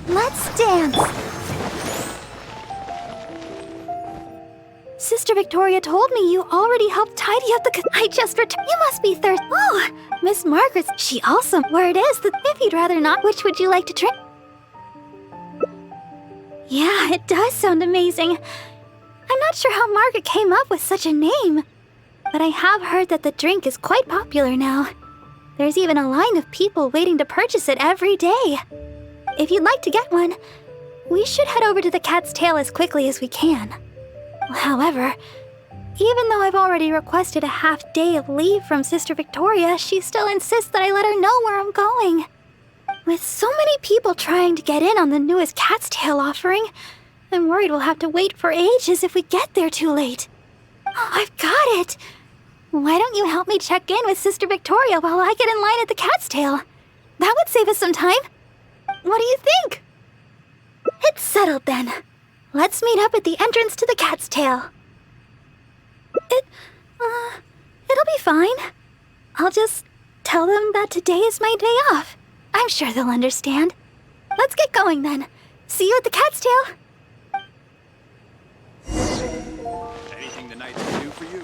Let's dance! Sister Victoria told me you already helped tidy up the... I just returned. You must be thirsty. Oh, Miss Margaret's... She also... Where it is, if you'd rather not, which would you like to drink? Yeah, it does sound amazing. I'm not sure how Margaret came up with such a name. But I have heard that the drink is quite popular now. There's even a line of people waiting to purchase it every day. If you'd like to get one, we should head over to the Cat's Tail as quickly as we can. However, Even though I've already requested a half-day of leave from Sister Victoria, she still insists that I let her know where I'm going. With so many people trying to get in on the newest Cat's Tail offering, I'm worried we'll have to wait for ages if we get there too late. Oh, I've got it! Why don't you help me check in with Sister Victoria while I get in line at the Cat's Tail? That would save us some time. What do you think? It's settled then. Let's meet up at the entrance to the Cat's Tail. It'll be fine. I'll just tell them that today is my day off. I'm sure they'll understand. Let's get going then. See you at the Cat's Tail. Anything the knights can do for you?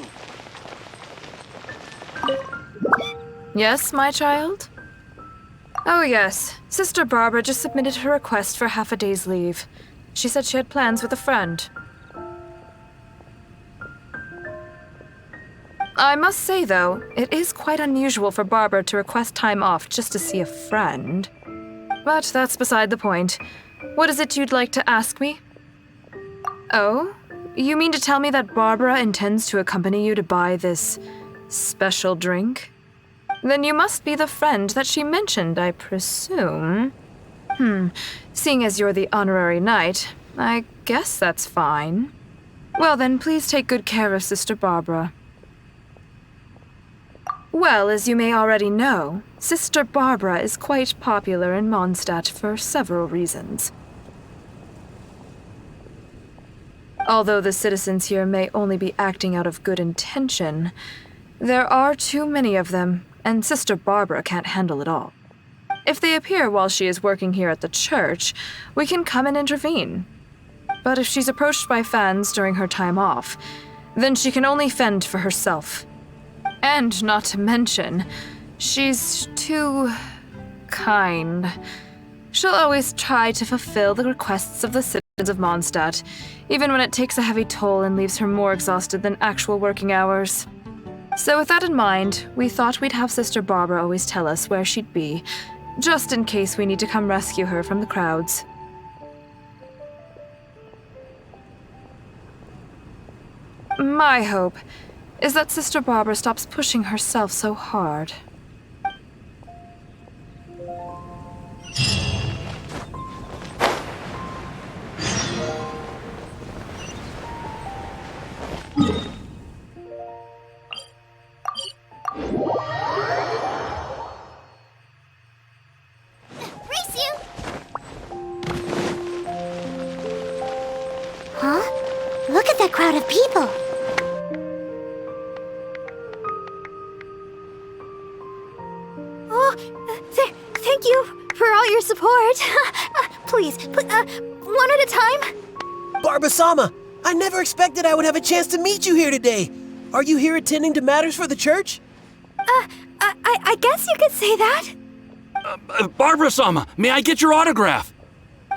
Yes, my child? Oh, yes. Sister Barbara just submitted her request for half a day's leave. She said she had plans with a friend. I must say, though, it is quite unusual for Barbara to request time off just to see a friend. But that's beside the point. What is it you'd like to ask me? Oh? You mean to tell me that Barbara intends to accompany you to buy this special drink? Then you must be the friend that she mentioned, I presume. Seeing as you're the honorary knight, I guess that's fine. Well then, please take good care of Sister Barbara. Well, as you may already know, Sister Barbara is quite popular in Mondstadt for several reasons. Although the citizens here may only be acting out of good intention, there are too many of them, and Sister Barbara can't handle it all. If they appear while she is working here at the church, we can come and intervene. But if she's approached by fans during her time off, then she can only fend for herself. And not to mention, she's too kind. She'll always try to fulfill the requests of the citizens of Mondstadt, even when it takes a heavy toll and leaves her more exhausted than actual working hours. So with that in mind, we thought we'd have Sister Barbara always tell us where she'd be, just in case we need to come rescue her from the crowds. My hope is that Sister Barbara stops pushing herself so hard. Race you! Huh? Look at that crowd of people! Thank you for all your support. Please, one at a time. Barbara-sama, I never expected I would have a chance to meet you here today. Are you here attending to matters for the church? I guess you could say that. Barbara-sama, may I get your autograph?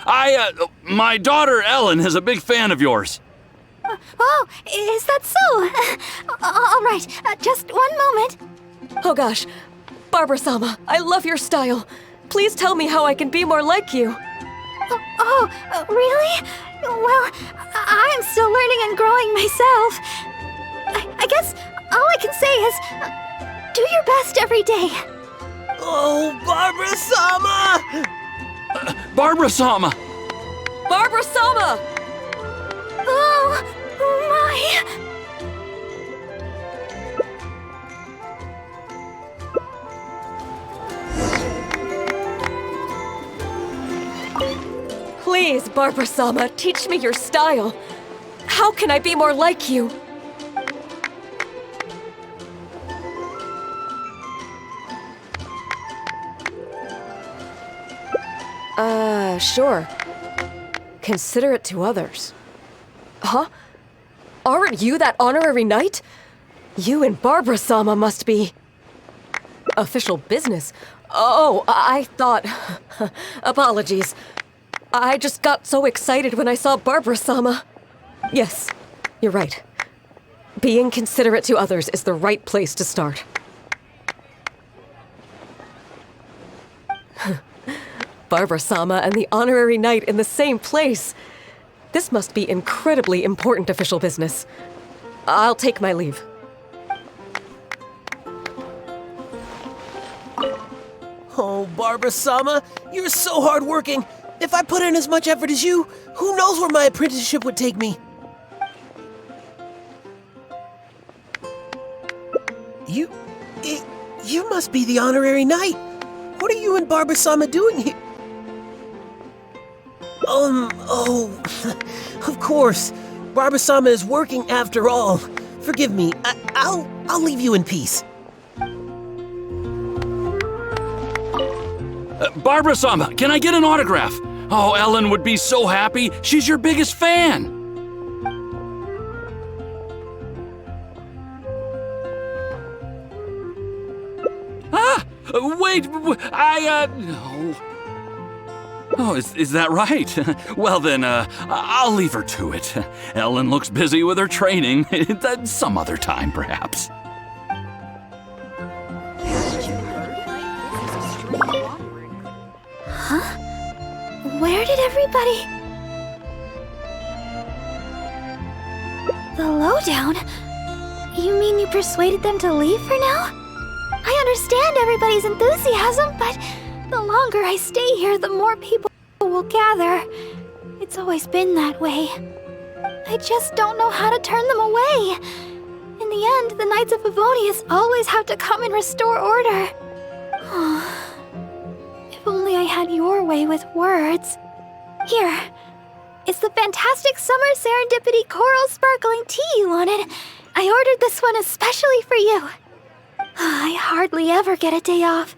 My daughter Ellen is a big fan of yours. Oh, is that so? All right, just one moment. Oh gosh, Barbara-sama, I love your style. Please tell me how I can be more like you. Really? Well, I'm still learning and growing myself. I guess all I can say is, do your best every day. Oh, Barbara-sama! Barbara-sama! Barbara-sama! Oh, my! Please, Barbara-sama, teach me your style. How can I be more like you? Sure. Considerate to others. Huh? Aren't you that honorary knight? You and Barbara-sama must be... official business. Oh, I thought... Apologies. I just got so excited when I saw Barbara-sama. Yes, you're right. Being considerate to others is the right place to start. Barbara-sama and the honorary knight in the same place. This must be incredibly important official business. I'll take my leave. Oh, Barbara-sama, you're so hardworking. If I put in as much effort as you, who knows where my apprenticeship would take me? You must be the honorary knight. What are you and Barbara-sama doing here? Oh, of course. Barbara-sama is working after all. Forgive me, I'll leave you in peace. Barbara-sama, can I get an autograph? Oh, Ellen would be so happy. She's your biggest fan. Wait, no. Oh, is that right? Well then, I'll leave her to it. Ellen looks busy with her training. Some other time, perhaps. Huh? Where did everybody... The lowdown? You mean you persuaded them to leave for now? I understand everybody's enthusiasm, but the longer I stay here, the more people will gather. It's always been that way. I just don't know how to turn them away. In the end, the Knights of Favonius always have to come and restore order. If only I had your way with words. Here. It's the fantastic summer serendipity coral sparkling tea you wanted. I ordered this one especially for you. I hardly ever get a day off.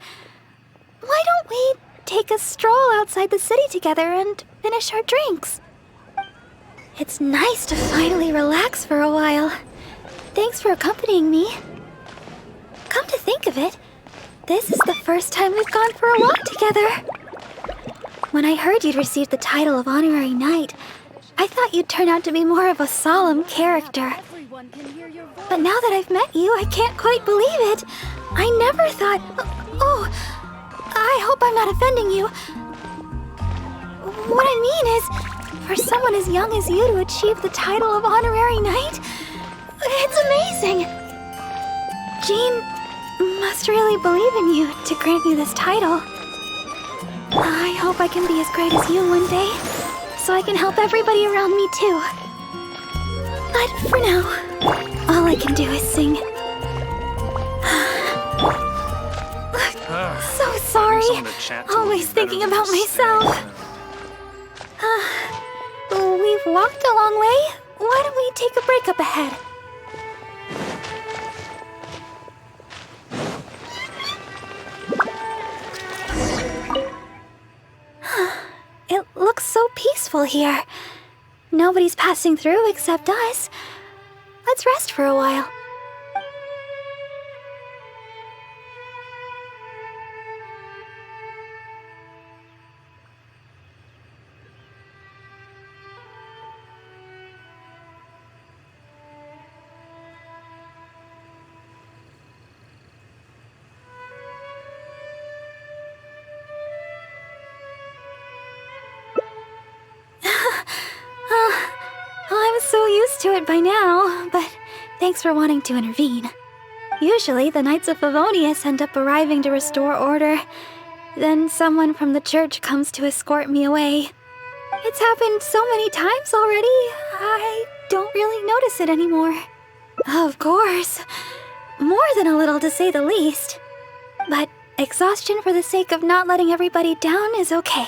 Why don't we take a stroll outside the city together and finish our drinks? It's nice to finally relax for a while. Thanks for accompanying me. Come to think of it, this is the first time we've gone for a walk together. When I heard you'd received the title of Honorary Knight, I thought you'd turn out to be more of a solemn character. But now that I've met you, I can't quite believe it. I never thought... Oh, I hope I'm not offending you. What I mean is, for someone as young as you to achieve the title of Honorary Knight, it's amazing. Jean must really believe in you to grant you this title. I hope I can be as great as you one day, so I can help everybody around me too. But for now, all I can do is sing. So sorry. Always thinking about myself. We've walked a long way. Why don't we take a break up ahead? It looks so peaceful here. Nobody's passing through except us. Let's rest for a while. I'm so used to it by now, but thanks for wanting to intervene. Usually, the Knights of Favonius end up arriving to restore order. Then someone from the church comes to escort me away. It's happened so many times already, I don't really notice it anymore. Of course. More than a little, to say the least. But exhaustion for the sake of not letting everybody down is okay.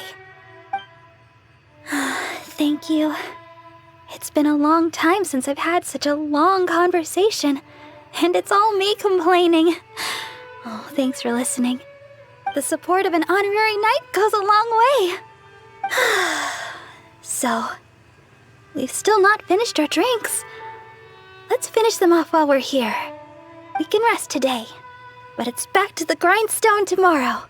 Thank you. It's been a long time since I've had such a long conversation, and it's all me complaining. Oh, thanks for listening. The support of an honorary knight goes a long way. So, we've still not finished our drinks. Let's finish them off while we're here. We can rest today, but it's back to the grindstone tomorrow.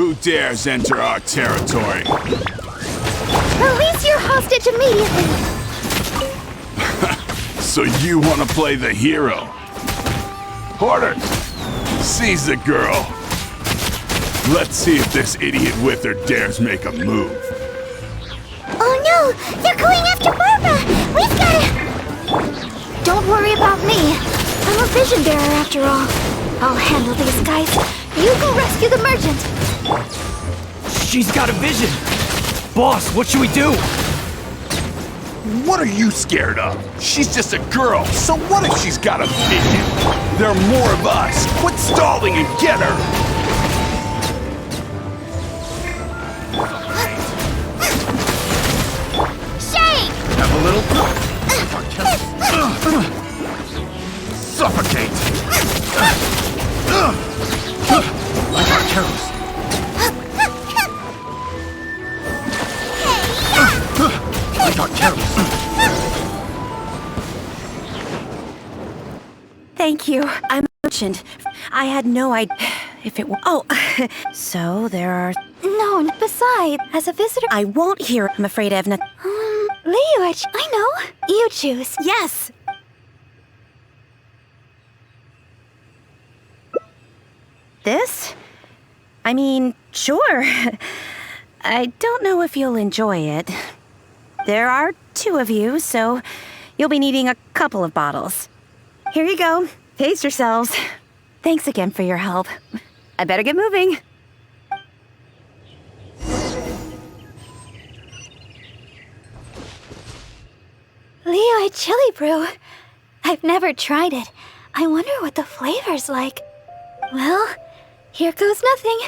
Who dares enter our territory? Release your hostage immediately! So you want to play the hero? Porters, seize the girl. Let's see if this idiot with her dares make a move. Oh no! They're going after Barbara! We've gotta... Don't worry about me. I'm a vision bearer after all. I'll handle these guys. You go rescue the merchant. She's got a vision! Boss, what should we do? What are you scared of? She's just a girl, so what if she's got a vision? There are more of us. Quit stalling and get her! Shame! Have a little... Suffocate! I got Carol's. I got Carol's. Thank you. I'm a merchant. I had no idea if it were. Oh, so there are. No, besides, as a visitor, I won't hear. I'm afraid, Evna. Leo, I know. You choose. Yes! This? I mean, sure. I don't know if you'll enjoy it. There are 2 of you, so you'll be needing a couple of bottles. Here you go. Pace yourselves. Thanks again for your help. I better get moving. Leo, chili brew. I've never tried it. I wonder what the flavor's like. Well, here goes nothing.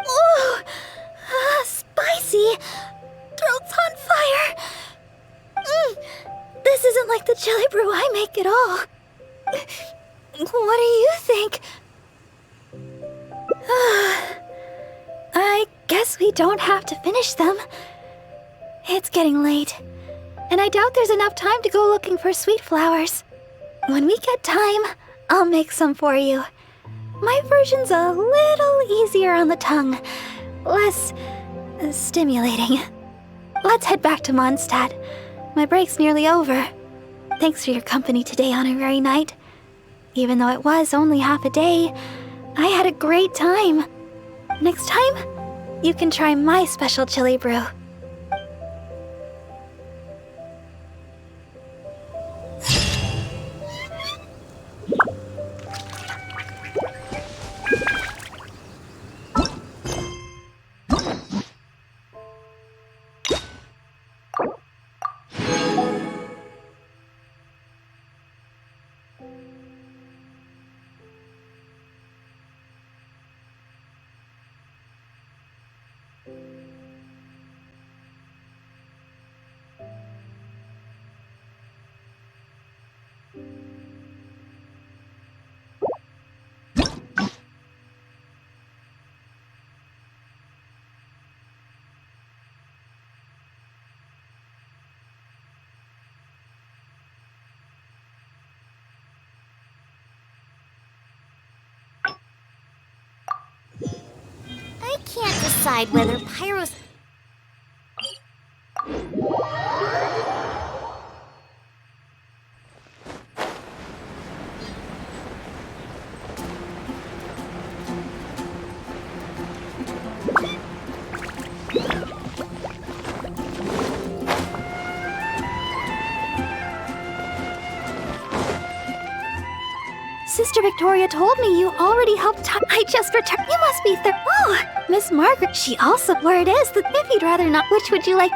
Ooh, spicy. Throat's on fire. This isn't like the chili brew I make at all. What do you think? I guess we don't have to finish them. It's getting late, and I doubt there's enough time to go looking for sweet flowers. When we get time, I'll make some for you. My version's a little easier on the tongue, less stimulating. Let's head back to Mondstadt. My break's nearly over. Thanks for your company today, Honorary Knight. Even though it was only half a day, I had a great time. Next time, you can try my special chili brew. I can't decide whether Pyro's... Sister Victoria told me you already helped. I just returned. You must be there. Oh, Miss Margaret. She also. Where it is. If you'd rather not. Which would you like?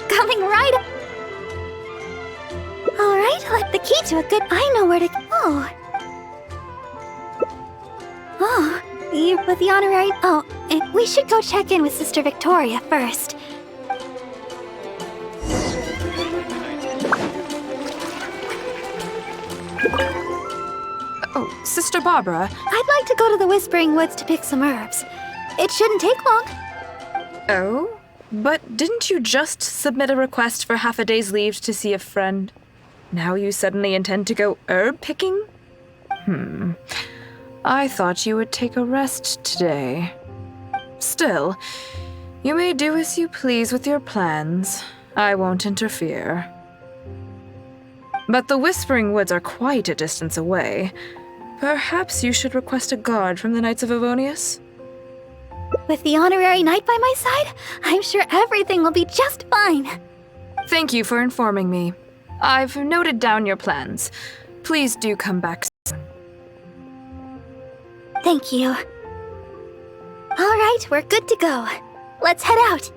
Coming right up. All right. Like the key to a good. I know where to. Oh. Oh. You with the honorary. Oh, we should go check in with Sister Victoria first. Oh, Sister Barbara. I'd like to go to the Whispering Woods to pick some herbs. It shouldn't take long. Oh? But didn't you just submit a request for half a day's leave to see a friend? Now you suddenly intend to go herb picking? I thought you would take a rest today. Still, you may do as you please with your plans. I won't interfere. But the Whispering Woods are quite a distance away. Perhaps you should request a guard from the Knights of Avonius? With the honorary knight by my side, I'm sure everything will be just fine. Thank you for informing me. I've noted down your plans. Please do come back soon. Thank you. All right, we're good to go. Let's head out.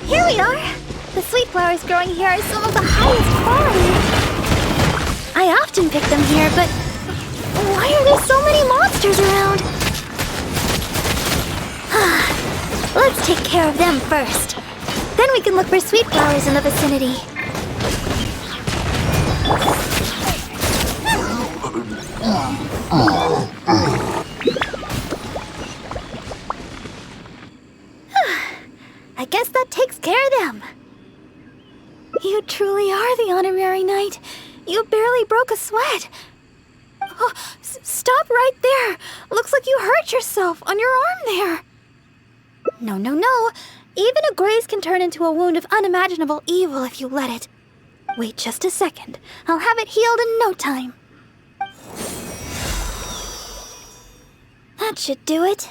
Here we are! The sweet flowers growing here are some of the highest quality. I often pick them here, but why are there so many monsters around? Let's take care of them first. Then we can look for sweet flowers in the vicinity. I guess that takes care of them. You truly are the honorary knight. You barely broke a sweat. Oh, stop right there. Looks like you hurt yourself on your arm there. No, no, no. Even a graze can turn into a wound of unimaginable evil if you let it. Wait just a second. I'll have it healed in no time. That should do it.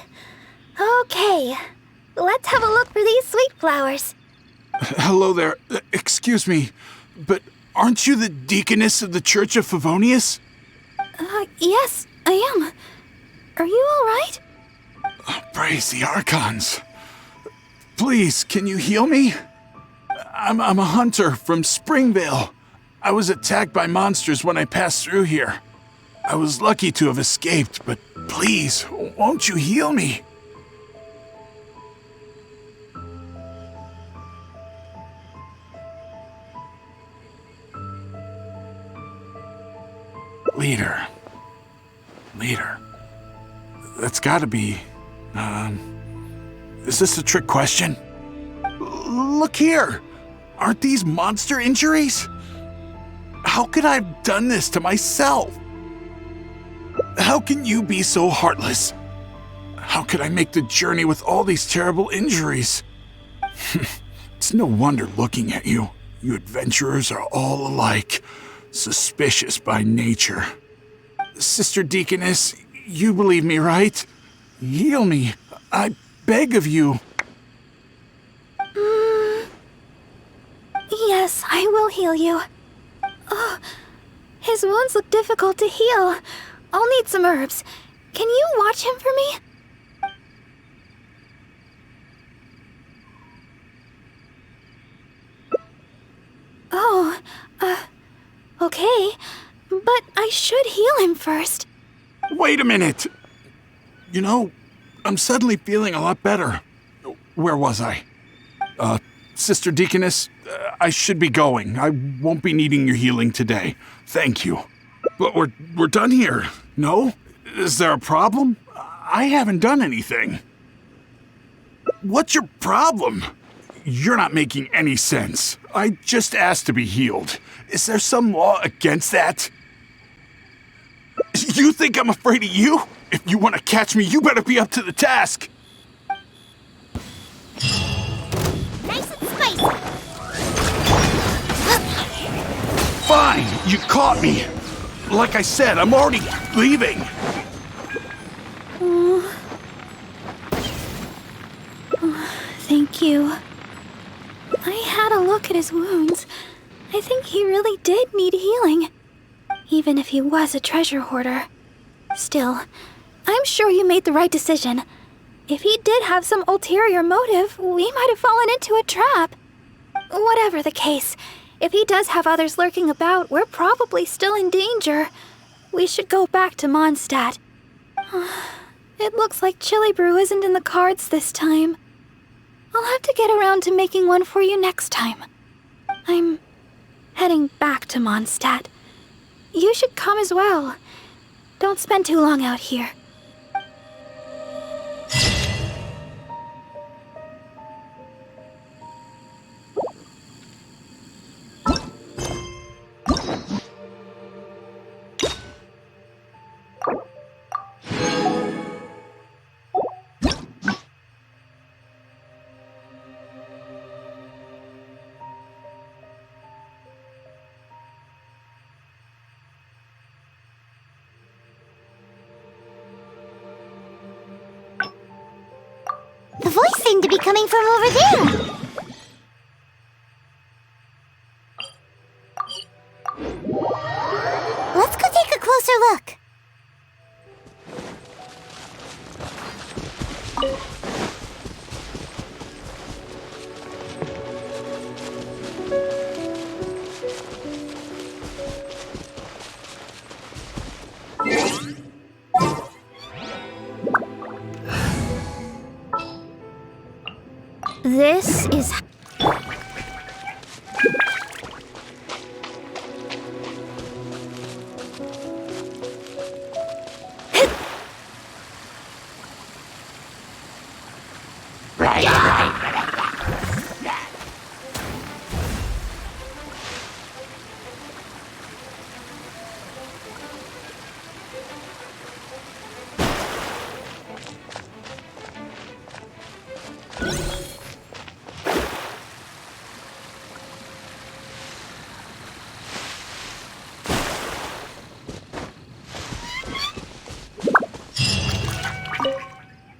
Okay. Let's have a look for these sweet flowers. Hello there. Excuse me, but aren't you the deaconess of the Church of Favonius? Yes, I am. Are you all right? Praise the Archons. Please, can you heal me? I'm a hunter from Springvale. I was attacked by monsters when I passed through here. I was lucky to have escaped, but please, won't you heal me? Leader. That's gotta be, is this a trick question? Look here! Aren't these monster injuries? How could I have done this to myself? How can you be so heartless? How could I make the journey with all these terrible injuries? It's no wonder looking at you. You adventurers are all alike, suspicious by nature. Sister Deaconess, you believe me, right? Heal me. I beg of you. Yes, I will heal you. Oh, his wounds look difficult to heal. I'll need some herbs. Can you watch him for me? Oh, okay. But I should heal him first. Wait a minute! You know, I'm suddenly feeling a lot better. Where was I? Sister Deaconess, I should be going. I won't be needing your healing today. Thank you. But we're done here, no? Is there a problem? I haven't done anything. What's your problem? You're not making any sense. I just asked to be healed. Is there some law against that? You think I'm afraid of you? If you want to catch me, you better be up to the task. Nice and spicy. Fine, you caught me. Like I said, I'm already leaving. Thank you. I had a look at his wounds. I think he really did need healing. even if he was a treasure hoarder. Still, I'm sure you made the right decision. If he did have some ulterior motive, we might have fallen into a trap. Whatever the case, if he does have others lurking about, we're probably still in danger. We should go back to Mondstadt. It looks like chili brew isn't in the cards this time. I'll have to get around to making one for you next time. I'm heading back to Mondstadt. You should come as well. Don't spend too long out here. The voice seemed to be coming from over there. Let's go take a closer look. This is...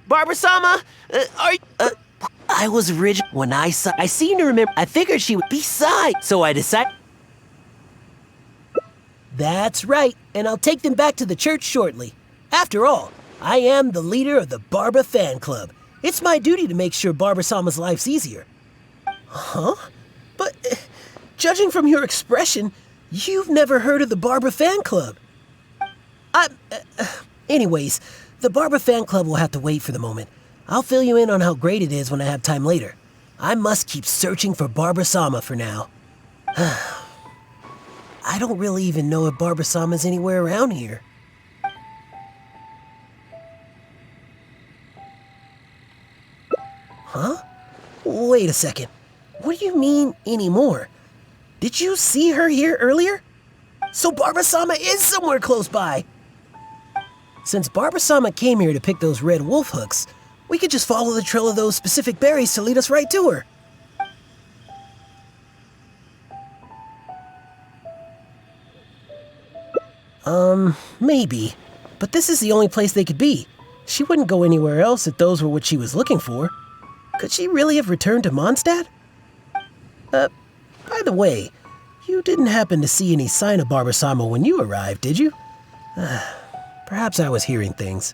Barbara-sama, I was rigid when I seem to remember. I figured she would be side, so I decided. That's right, and I'll take them back to the church shortly. After all, I am the leader of the Barbara fan club. It's my duty to make sure Barbara-sama's life's easier. Huh? But, judging from your expression, you've never heard of the Barbara fan club. Anyways, the Barbara fan club will have to wait for the moment. I'll fill you in on how great it is when I have time later. I must keep searching for Barbara-sama for now. I don't really even know if Barbara-sama's anywhere around here. Huh? Wait a second. What do you mean, anymore? Did you see her here earlier? So Barbara-sama is somewhere close by! Since Barbara-sama came here to pick those red wolf hooks, we could just follow the trail of those specific berries to lead us right to her. Maybe. But this is the only place they could be. She wouldn't go anywhere else if those were what she was looking for. Could she really have returned to Mondstadt? By the way, you didn't happen to see any sign of Barbara-sama when you arrived, did you? Perhaps I was hearing things.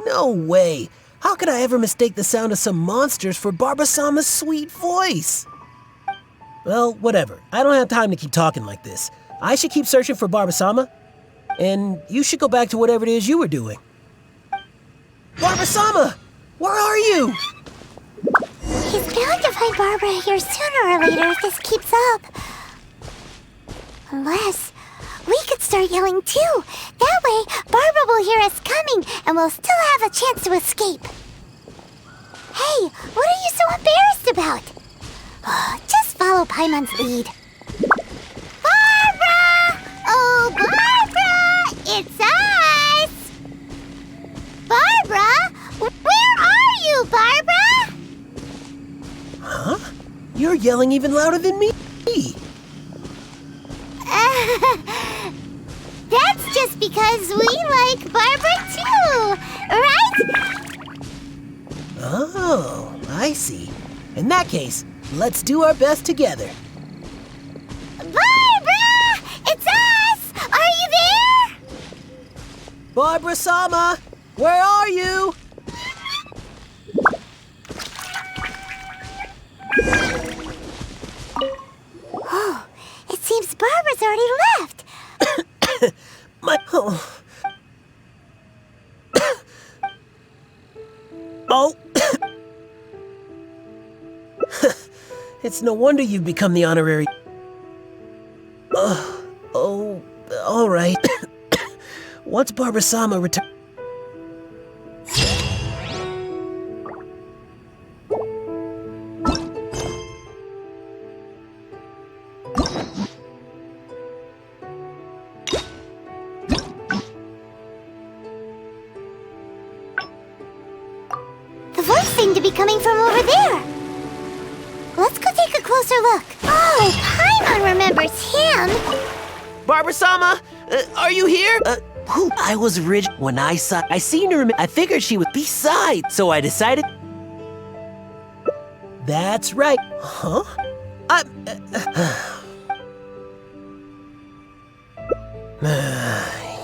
No way! How could I ever mistake the sound of some monsters for Barbara-sama's sweet voice? Well, whatever. I don't have time to keep talking like this. I should keep searching for Barbara-sama, and you should go back to whatever it is you were doing. Barbara-sama! Where are you? He's bound to find Barbara here sooner or later if this keeps up. Unless we could start yelling too. That way, Barbara will hear us coming and we'll still have a chance to escape. Hey, what are you so embarrassed about? Just follow Paimon's lead. Barbara! Oh, Barbara! It's us! Barbara? Where are you, Barbara? Huh? You're yelling even louder than me. That's just because we like Barbara too, right? Oh, I see. In that case, let's do our best together. Barbara! It's us! Are you there? Barbara-sama, where are you? Oh, it seems Barbara's already left. Oh. Oh. It's no wonder you've become the honorary. Oh, all right. Once Barbara-sama returns. The voice seemed to be coming from over there. Let's go take a closer look. Oh, Paimon remembers him. Barbara-sama, are you here? I was rigid when I seen her. I figured she was beside, so I decided. That's right. Huh?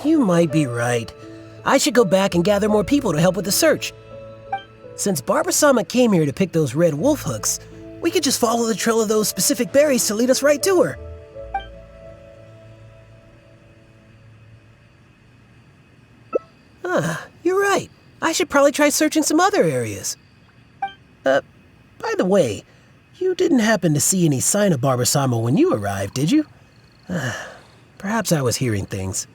You might be right. I should go back and gather more people to help with the search. Since Barbara-sama came here to pick those red wolf hooks, we could just follow the trail of those specific berries to lead us right to her. You're right. I should probably try searching some other areas. By the way, you didn't happen to see any sign of Barbara-sama when you arrived, did you? Perhaps I was hearing things.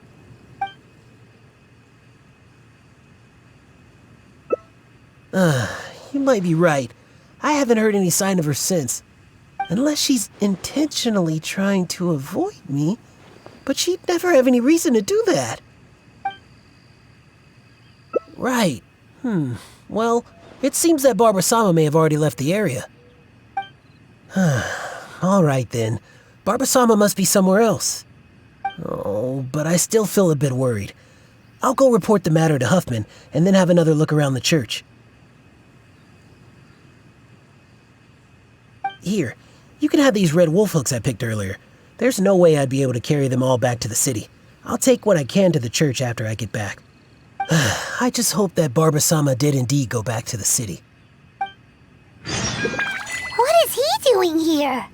You might be right. I haven't heard any sign of her since. Unless she's intentionally trying to avoid me, but she'd never have any reason to do that. Right. Well, it seems that Barbara-sama may have already left the area. All right then. Barbara-sama must be somewhere else. Oh, but I still feel a bit worried. I'll go report the matter to Huffman and then have another look around the church. Here, you can have these red wolf hooks I picked earlier. There's no way I'd be able to carry them all back to the city. I'll take what I can to the church after I get back. I just hope that Barbara-sama did indeed go back to the city. What is he doing here?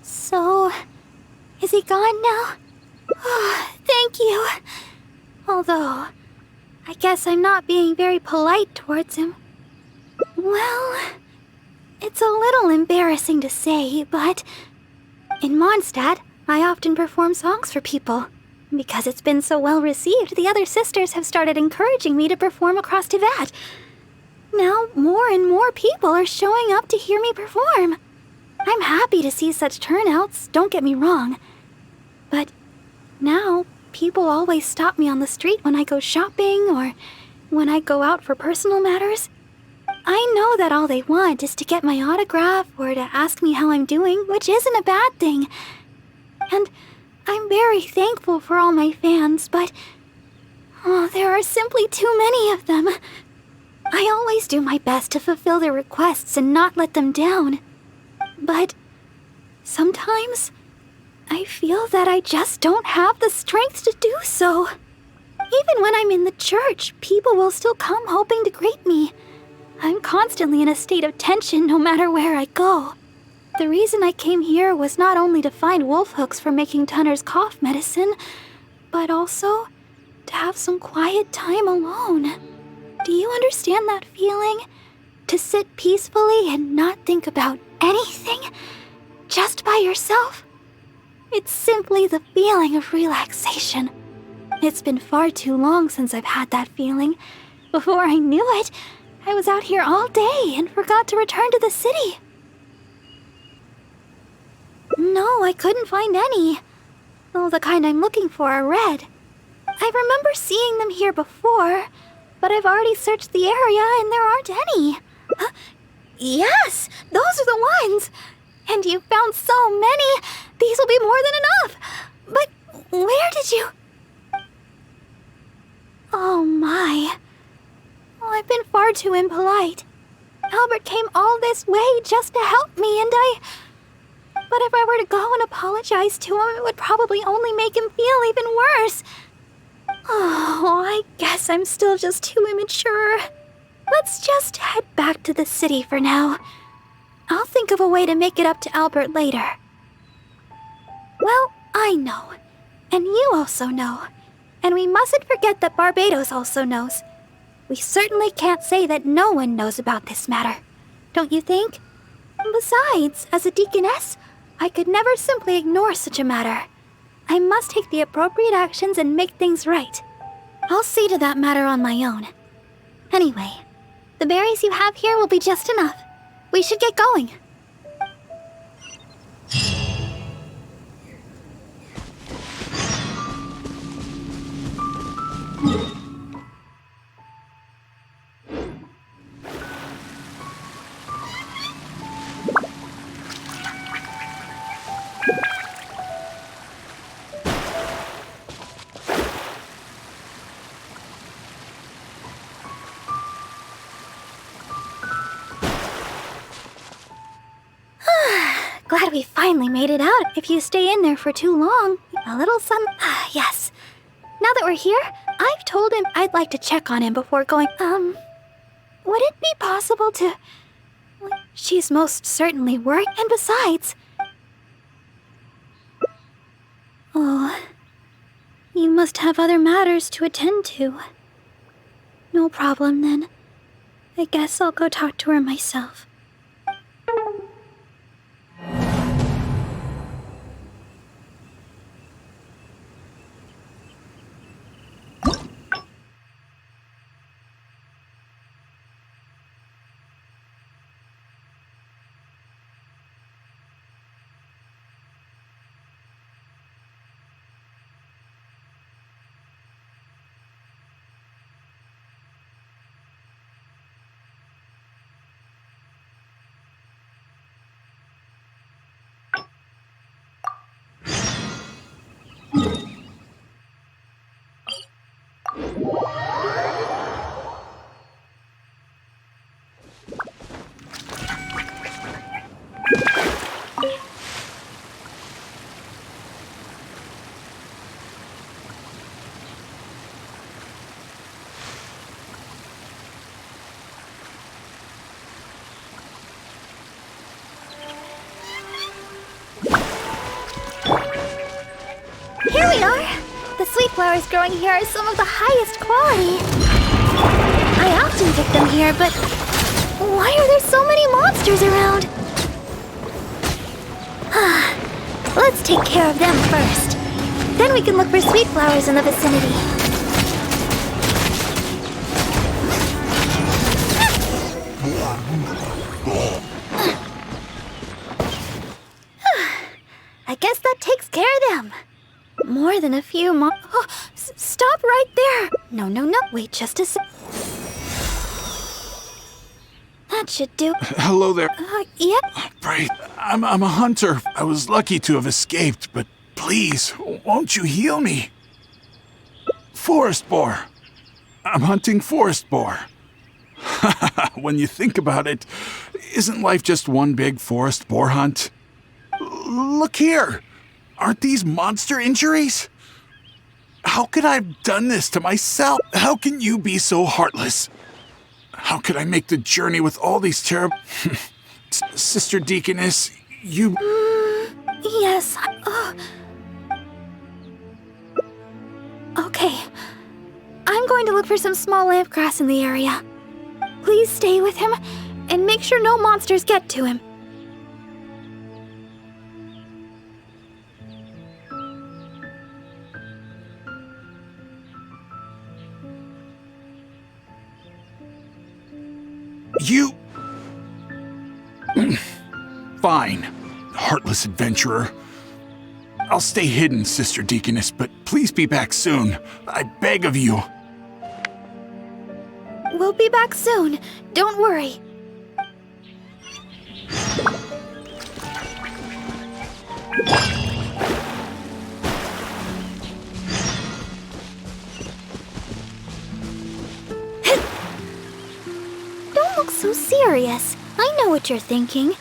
So, is he gone now? Oh, thank you. Although, I guess I'm not being very polite towards him. Well, it's a little embarrassing to say, but in Mondstadt, I often perform songs for people. Because it's been so well received, the other sisters have started encouraging me to perform across Tivat. Now, more and more people are showing up to hear me perform. I'm happy to see such turnouts, don't get me wrong. But now, people always stop me on the street when I go shopping or when I go out for personal matters. I know that all they want is to get my autograph or to ask me how I'm doing, which isn't a bad thing. And I'm very thankful for all my fans, but there are simply too many of them. I always do my best to fulfill their requests and not let them down. But sometimes I feel that I just don't have the strength to do so. Even when I'm in the church, people will still come hoping to greet me. I'm constantly in a state of tension no matter where I go. The reason I came here was not only to find wolf hooks for making Tunner's cough medicine, but also to have some quiet time alone. Do you understand that feeling? To sit peacefully and not think about anything, just by yourself? It's simply the feeling of relaxation. It's been far too long since I've had that feeling. Before I knew it, I was out here all day and forgot to return to the city. No, I couldn't find any. Well, the kind I'm looking for are red. I remember seeing them here before, but I've already searched the area and there aren't any. Yes, those are the ones. And you found so many. These will be more than enough. But Where did you... Oh my. Oh, I've been far too impolite. Albert came all this way just to help me, and But if I were to go and apologize to him, it would probably only make him feel even worse. Oh, I guess I'm still just too immature. Let's just head back to the city for now. I'll think of a way to make it up to Albert later. Well, I know. And you also know. And we mustn't forget that Barbados also knows. We certainly can't say that no one knows about this matter. Don't you think? Besides, as a deaconess, I could never simply ignore such a matter. I must take the appropriate actions and make things right. I'll see to that matter on my own. Anyway, the berries you have here will be just enough. We should get going. Glad we finally made it out. If you stay in there for too long, a little sun... yes. Now that we're here, I've told him I'd like to check on him before going... Would it be possible to... She's most certainly worried, and besides... Oh... You must have other matters to attend to. No problem, then. I guess I'll go talk to her myself. Here we are! The sweet flowers growing here are some of the highest quality. I often pick them here, but why are there so many monsters around? Let's take care of them first. Then we can look for sweet flowers in the vicinity. I guess that takes care of them. More than a few stop right there! No, wait just a sec. That should do. Hello there. Yeah? Right. I'm a hunter. I was lucky to have escaped, but please, won't you heal me? Forest boar. I'm hunting forest boar. When you think about it, isn't life just one big forest boar hunt? Look here. Aren't these monster injuries? How could I have done this to myself? How can you be so heartless? How could I make the journey with all these terrible... Sister Deaconess, you... Yes. Okay. I'm going to look for some small lamp grass in the area. Please stay with him and make sure no monsters get to him. You... Fine, heartless adventurer. I'll stay hidden, Sister Deaconess, but please be back soon. I beg of you. We'll be back soon. Don't worry. look so serious. I know what you're thinking.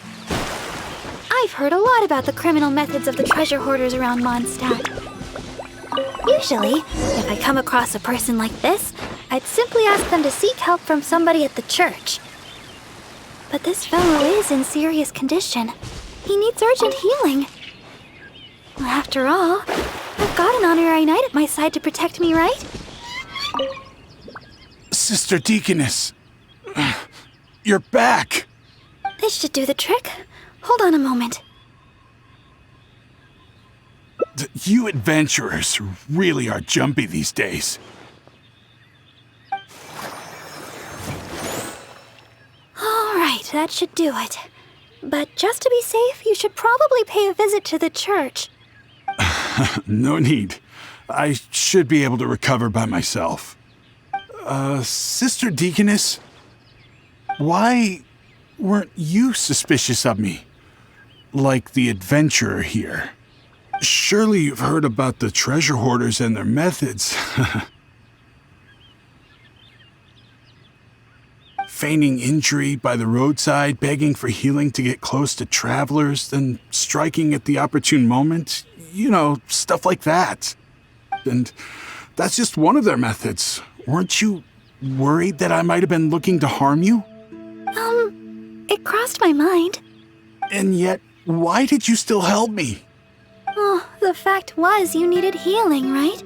I've heard a lot about the criminal methods of the treasure hoarders around Mondstadt. Usually, if I come across a person like this, I'd simply ask them to seek help from somebody at the church. But this fellow is in serious condition. He needs urgent healing. After all, I've got an honorary knight at my side to protect me, right? Sister Deaconess, you're back. This should do the trick. Hold on a moment. You adventurers really are jumpy these days. All right, that should do it. But just to be safe, you should probably pay a visit to the church. No need. I should be able to recover by myself. Sister Deaconess, why weren't you suspicious of me? Like the adventurer here. Surely you've heard about the treasure hoarders and their methods. Feigning injury by the roadside, begging for healing to get close to travelers, then striking at the opportune moment. You know, stuff like that. And that's just one of their methods. Weren't you worried that I might have been looking to harm you? It crossed my mind. And yet, why did you still help me? Oh, the fact was you needed healing, right?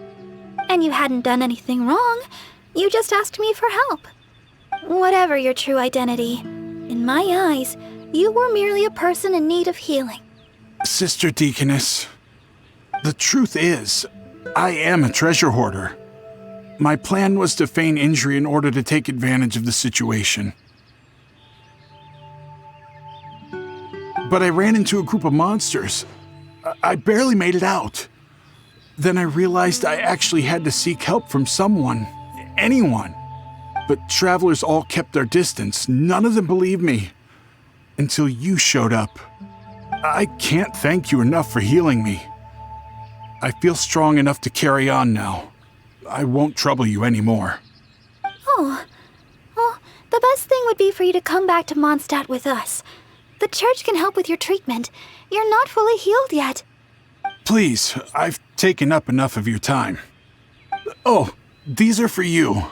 And you hadn't done anything wrong. You just asked me for help. Whatever your true identity, in my eyes, you were merely a person in need of healing. Sister Deaconess, the truth is, I am a treasure hoarder. My plan was to feign injury in order to take advantage of the situation. But I ran into a group of monsters. I barely made it out. Then I realized I actually had to seek help from someone, anyone. But travelers all kept their distance. None of them believed me. Until you showed up. I can't thank you enough for healing me. I feel strong enough to carry on now. I won't trouble you anymore. Oh, well, the best thing would be for you to come back to Mondstadt with us. The church can help with your treatment. You're not fully healed yet. Please, I've taken up enough of your time. Oh, these are for you.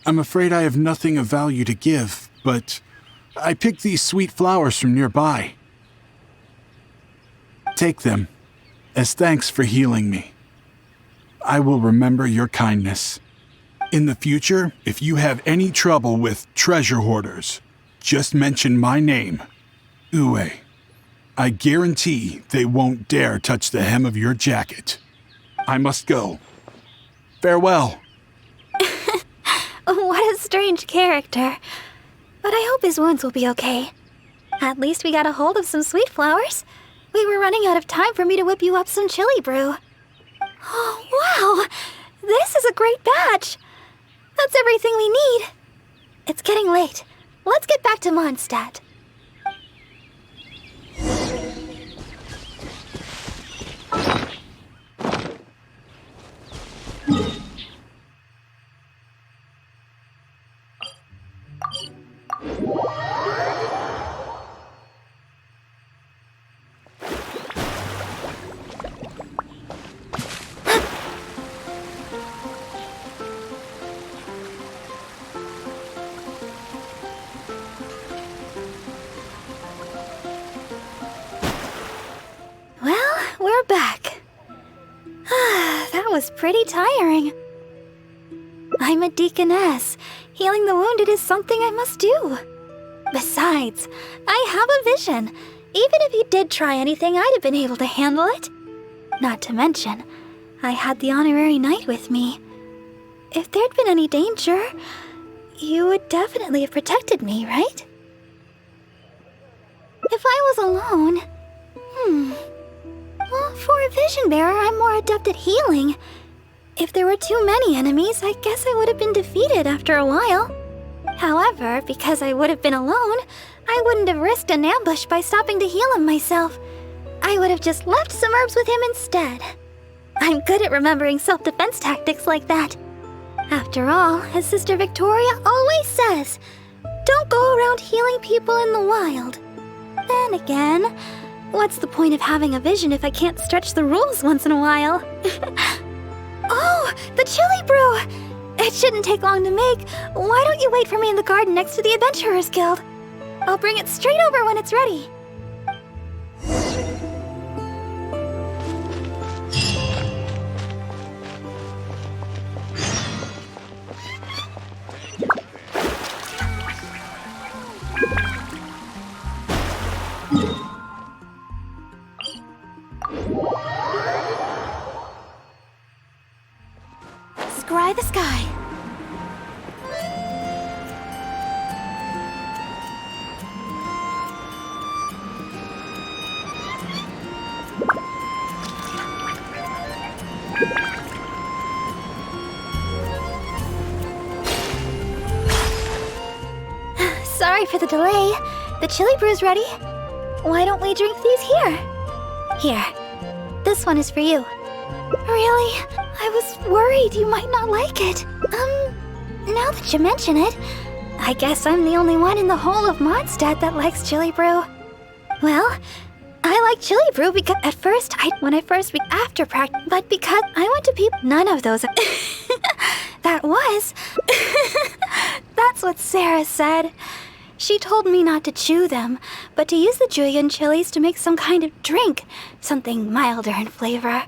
I'm afraid I have nothing of value to give, but I picked these sweet flowers from nearby. Take them, as thanks for healing me. I will remember your kindness. In the future, if you have any trouble with treasure hoarders, just mention my name, Ue. I guarantee they won't dare touch the hem of your jacket. I must go. Farewell. What a strange character. But I hope his wounds will be okay. At least we got a hold of some sweet flowers. We were running out of time for me to whip you up some chili brew. Oh, wow! This is a great batch! That's everything we need. It's getting late. Let's get back to Mondstadt. We're back. That was pretty tiring. I'm a deaconess. Healing the wounded is something I must do. Besides, I have a vision. Even if you did try anything, I'd have been able to handle it. Not to mention, I had the honorary knight with me. If there'd been any danger, you would definitely have protected me, right? If I was alone... Well, for a vision bearer, I'm more adept at healing. If there were too many enemies, I guess I would have been defeated after a while. However, because I would have been alone, I wouldn't have risked an ambush by stopping to heal him myself. I would have just left some herbs with him instead. I'm good at remembering self-defense tactics like that. After all, as Sister Victoria always says, don't go around healing people in the wild. Then again, what's the point of having a vision if I can't stretch the rules once in a while? Oh, the chili brew! It shouldn't take long to make. Why don't you wait for me in the garden next to the Adventurers Guild? I'll bring it straight over when it's ready. Scry the sky. Sorry for the delay. The chili brew's ready. Why don't we drink these here? Here. This one is for you. Really? I was worried you might not like it. Now that you mention it, I guess I'm the only one in the whole of Mondstadt that likes chili brew. Well, I like chili brew because at first, after practice, but because I went to people, none of those. That was. That's what Sarah said. She told me not to chew them, but to use the julienne chilies to make some kind of drink, something milder in flavor.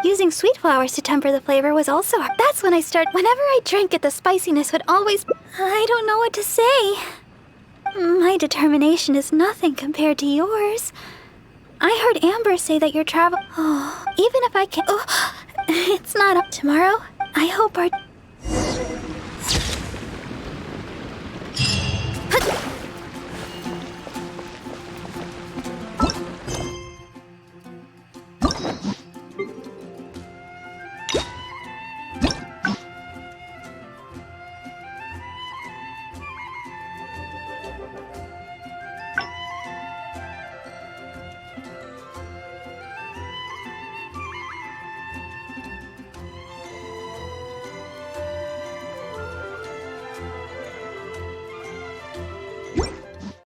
Using sweet flowers to temper the flavor was also hard. That's when I started. Whenever I drank it, the spiciness would always. I don't know what to say. My determination is nothing compared to yours. I heard Amber say that your travel. Oh, even if I can. Oh, it's not up tomorrow. I hope our